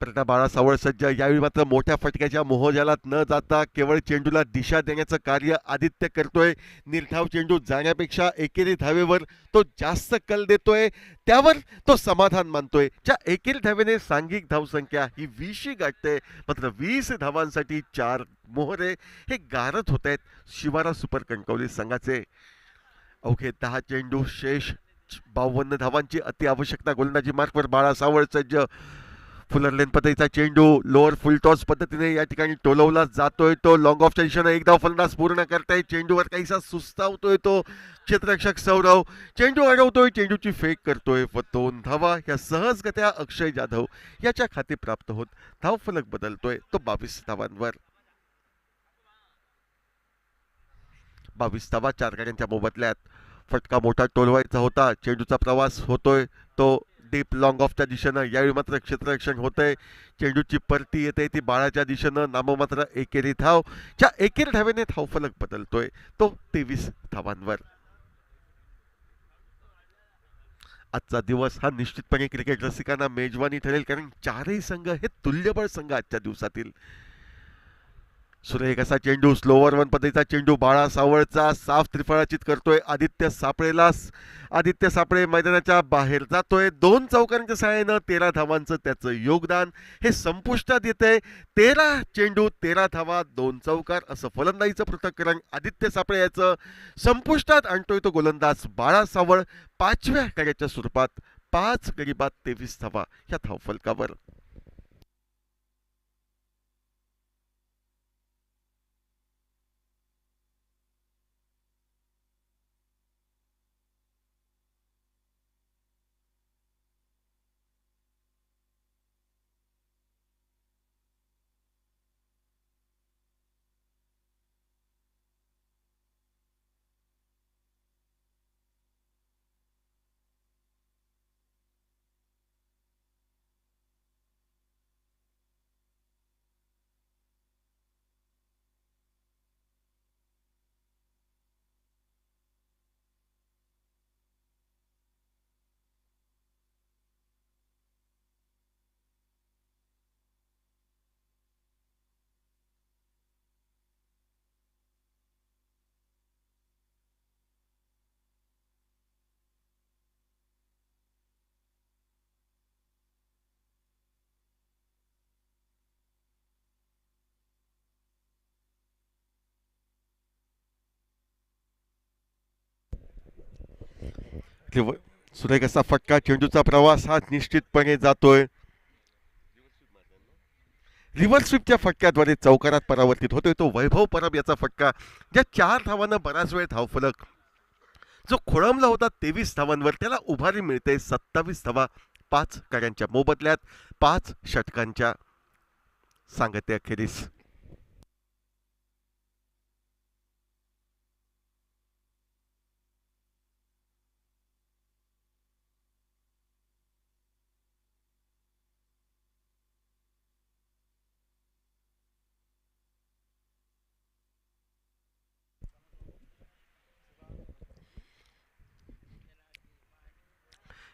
प्रताप बाळा सावळ सज्ज. यावेळी मात्र मोठ्या फटक्याच्या मोहजालात न जाता केवळ चेंडूला दिशा देण्याचं कार्य आदित्य करतोय. निर्धाव चेंडू जाण्यापेक्षा एकेरी धावेवर तो जास्त कल देतोय. त्यावर तो समाधान मानतोय. ज्या एकेरी धावेने सांघिक धावसंख्या ही 20 गाठते. मात्र 20 धावांसाठी 4 मोहरे हे गारत होत आहेत शिवारा सुपर कणकवली संघाचे. अवघे 10 चेंडू शेष 52 धावांची अति आवश्यकता गोलंदाजी मार्कवर बाळा सावळ सज्ज. फुलर लेन पद्धतीचा चेंडू लोअर फुल टॉस पद्धतीने या ठिकाणी टोलवला जातोय. तो लॉंग ऑफच्या दिशेनं एक धाव फलंदाज पूर्ण करताय. चेंडूवर काहीसा सुस्तावतोय तो क्षेत्ररक्षक सौरव. चेंडू अडवतोय. चेंडूची फेक करतोय व 2 धावा या सहजगत्या अक्षय जाधव याच्या खाती प्राप्त होत धाव फलक बदलतोय तो 22 धावांवर. 22 धावा 4 गाड्यांच्या मोबदल्यात. फटका मोठा टोलवायचा होता. चेंडूचा प्रवास होतोय तो डीप लॉंग ऑफच्या दिशेनं. यावेळी मात्र क्षेत्ररक्षण होतंय. चेंडूची परती येते ती बाळाच्या दिशेनं. नाममात्र एकेरी धाव. ज्या एकेरी धावेने धाव फलक बदलतोय तो 23 धावांवर. आजचा दिवस हा निश्चितपणे क्रिकेट रसिकांना मेजवानी ठरेल, कारण चारही संघ हे तुल्यबळ संघ आजच्या दिवसातील. सुरेख असा चेंडू स्लोवर वन पद्धतीचा चेंडू बाळा सावळचा साफ त्रिफळाचित करतोय आदित्य सापळेला. आदित्य सापळे मैदानाच्या बाहेर जातोय. 2 चौकारांच्या सहाय्यानं 13 धावांचं त्याचं योगदान हे संपुष्टात येतंय. 13 चेंडू 13 धावा 2 चौकार असं फलंदाजीचं पृथक्करण आदित्य सापळे याचं संपुष्टात आणतोय तो गोलंदाज बाळा सावळ. 5व्या कार्याच्या स्वरूपात 5 गडी बाद 23 धावा या धावफलकावर. सुरेख असा फटका. चेंडूचा प्रवास हा निश्चितपणे जातोय. रिव्हर्स स्वीपच्या फटक्याद्वारे चौकारात परावर्तित होतोय तो वैभव परब याचा फटका. ज्या 4 धावांना बराच वेळ धावफलक जो खोळंबला होता 23 धावांवर त्याला उभारी मिळते. 27 धावा 5 गाड्यांच्या मोबदल्यात 5 षटकांच्या सांगतेअखेरीस.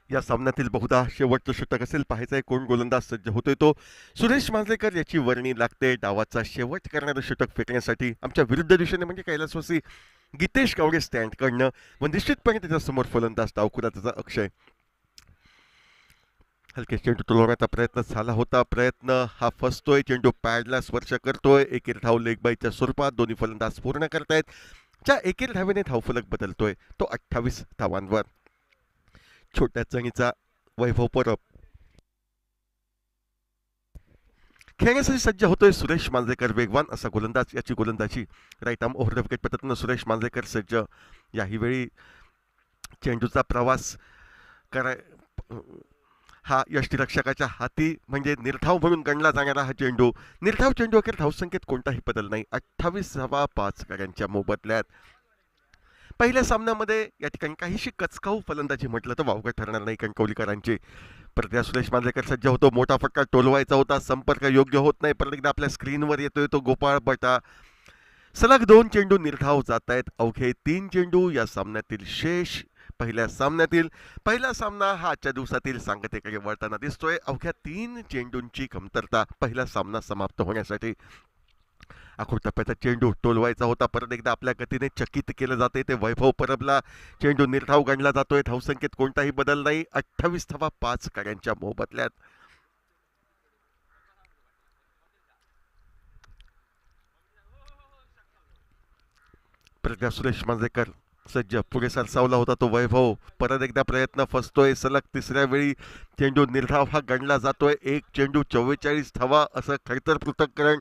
या सामन्यातील बहुधा शेवटचं षटक असेल. पाहायचं कोण गोलंदाज सज्ज होतोय तो सुरेश मांजरेकर याची वर्णी लागते. डावाचा शेवट करणारं षटक फेकण्यासाठी आमच्या विरुद्ध दिशेने म्हणजे कैलासवासी गीतेश गावडे स्टँड कडनं व निश्चितपणे त्याच्यासमोर फलंदाज डावखुरा त्याचा अक्षय. हलके चेंडू टोलवण्याचा प्रयत्न झाला होता. प्रयत्न हा फसतोय. चेंडू पॅडला स्पर्श करतोय. एकेरी धाव लेगबाईच्या स्वरूपात दोन्ही फलंदाज पूर्ण करतायत. ज्या एकेरी धावेने धावफलक बदलतोय तो 28 धावांवर. छोट्या चणीचा वैभव परब खेळण्यासाठी सज्ज होतोय सुरेश मांजरेकर. वेगवान असा गोलंदाज याची गोलंदाजी. Right arm over the wicket पद्धतीनं सुरेश मांजरेकर सज्ज. याही वेळी चेंडूचा प्रवास करा हा यष्टीरक्षकाच्या हाती म्हणजे निर्धाव म्हणून गणला जाणारा हा चेंडू. निर्धाव चेंडू अखेर धावसंख्येत कोणताही बदल नाही. 28.5 गड्यांच्या मोबदल्यात. पहिल्या सामन्यामध्ये या ठिकाणी काहीशी कचकाऊ फलंदाजी म्हटलं तर वावगं ठरणार नाही कणकवलीकरांची. परत सुरेश मांजरेकर सज्ज होतो. मोठा फटका टोलवायचा होता. संपर्क योग्य होत नाही. परत एकदा आपल्या स्क्रीनवर येतोय तो गोपाळ बटा. सलग 2 चेंडू निर्धाव जात आहेत. अवघे 3 चेंडू या सामन्यातील शेष. पहिल्या सामन्यातील पहिला सामना हा आजच्या दिवसातील सांगतेकडे वळताना दिसतोय. अवघ्या 3 चेंडूंची कमतरता पहिला सामना समाप्त होण्यासाठी. आखूड टप्प्याचा चेंडू टोलवायचा होता. परत एकदा आपल्या गतीने चकित केलं जाते ते वैभव परबला. चेंडू निर्धाव गणला जातोय. धावसंख्येत कोणताही बदल नाही. 28.5 गड्यांच्या मोबदल्यात. प्रज्ञा सुरेश मांजरेकर सज्ज. पुढे सरसावला होता तो वैभव. परत एकदा प्रयत्न फसतोय. सलग तिसऱ्या वेळी चेंडू निर्धाव हा गणला जातोय. 1 चेंडू 44 धावा असं खडतर पृथक्करण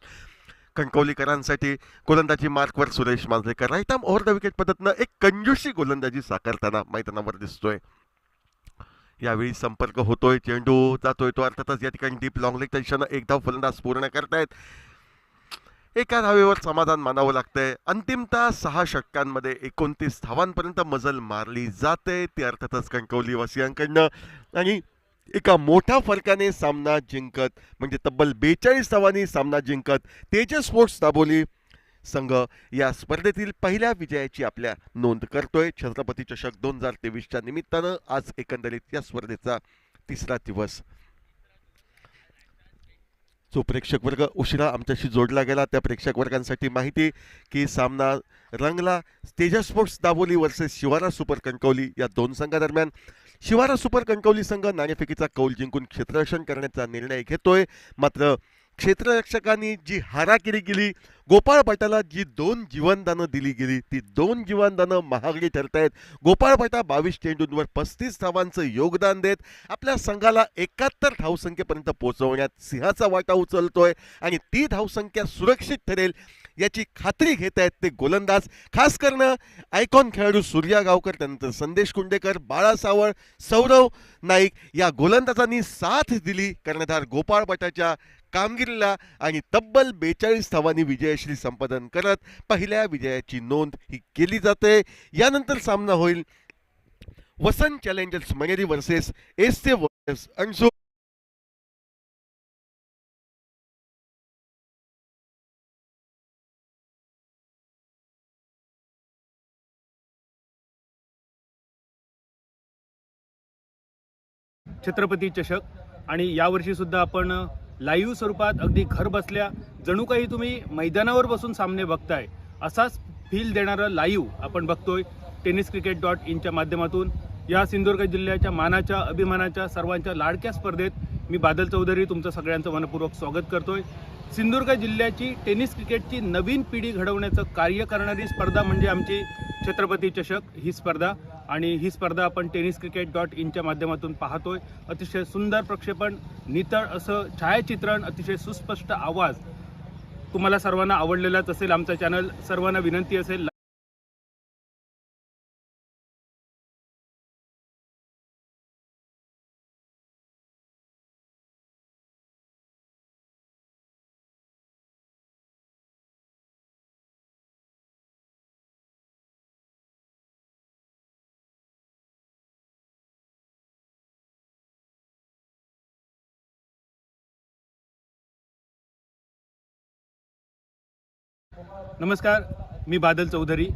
कणकवलीकरांसाठी. गोलंदाजी मार्कवर Suresh Manjrekar. Right arm over the wicket पद्धतीनं एक कंजूसी गोलंदाजी साकारताना मैदानावर दिसतोय. यावेळी संपर्क होतोय. चेंडू जातोय तो अर्थातच या ठिकाणी डीप लॉंग लेगच्या दिशेनं एक धाव फलंदाज पूर्ण करतायत. एका धावेवर समाधान मानावं लागतंय. अंतिमतः 6 षटकांमध्ये 29 धावांपर्यंत मजल मारली जाते ती अर्थातच कणकवलीवासियांकडनं. आणि एका मोठ्या फरकाने सामना जिंकत म्हणजे तब्बल 42 धावांनी सामना जिंकत तेजस स्पोर्ट्स दाबोली संघ या स्पर्धेतील पहिल्या विजयाची आपल्या नोंद करतोय. छत्रपती चषक 2023च्या निमित्तानं आज एकंदरीत या स्पर्धेचा 3रा दिवस. जो प्रेक्षक वर्ग उशिरा आमच्याशी जोडला गेला त्या प्रेक्षक वर्गांसाठी माहिती की सामना रंगला तेजस स्पोर्ट्स दाबोली वर्सेस शिवारा सुपर कणकवली या 2 संघादरम्यान. शिवारा सुपर कणकवली संघ नाणेफेकीचा कौल जिंकून क्षेत्ररक्षण करण्याचा निर्णय घेतोय. मात्र क्षेत्ररक्षकांनी जी हाराकिरी केली, गोपाळ भटाला जी 2 जीवनदानं दिली गेली ती 2 जीवनदानं महागडी ठरतायत. गोपाळ भटा 22 चेंडूंवर 35 धावांचं योगदान देत आपल्या संघाला 71 धावसंख्येपर्यंत पोहोचवण्यात सिंहाचा वाटा उचलतोय. आणि ती धावसंख्या सुरक्षित ठरेल याची खात्री घेत आहेत ते गोलंदाज. खास करणं आयकॉन खेळाडू सूर्या गावकर, त्यानंतर संदेश कुंडेकर, बाळा सावळ, सौरव नाईक या गोलंदाजांनी साथ दिली कर्णधार गोपाळ भटाच्या कामगिरीला. आणि तब्बल 42 धावांनी विजयश्री संपादन करत पहिल्या विजयाची नोंद ही केली जाते. यानंतर सामना होईल वसंत चॅलेंजर्स मनेरी वर्सेस एसचे वॉरियर्स अणसूर. छत्रपती चषक आणि यावर्षी सुद्धा आपण लाईव्ह स्वरूपात अगदी घर बसल्या जणू काही तुम्ही मैदानावर बसून सामने बघताय असाच फील देणारं लाईव्ह आपण बघतोय tenniscricket.in माध्यमातून. या सिंधुदुर्ग जिल्ह्याच्या मानाच्या अभिमानाच्या सर्वांच्या लाडक्या स्पर्धेत मी बादल चौधरी तुमचं सगळ्यांचं मनपूर्वक स्वागत करतोय. सिंधुदुर्ग जिल्ह्याची टेनिस क्रिकेटची नवीन पिढी घडवण्याचं कार्य करणारी स्पर्धा म्हणजे आमची छत्रपती चषक ही स्पर्धा. आणि ही स्पर्धा आपण tenniscricket.in माध्यमातून पाहतोय. अतिशय सुंदर प्रक्षेपण, नितळ असं छायाचित्रण, अतिशय सुस्पष्ट आवाज तुम्हाला सर्वांना आवडलेलाच असेल. आमचा चॅनल सर्वांना विनंती असेल नमस्कार, मी बादल चौधरी.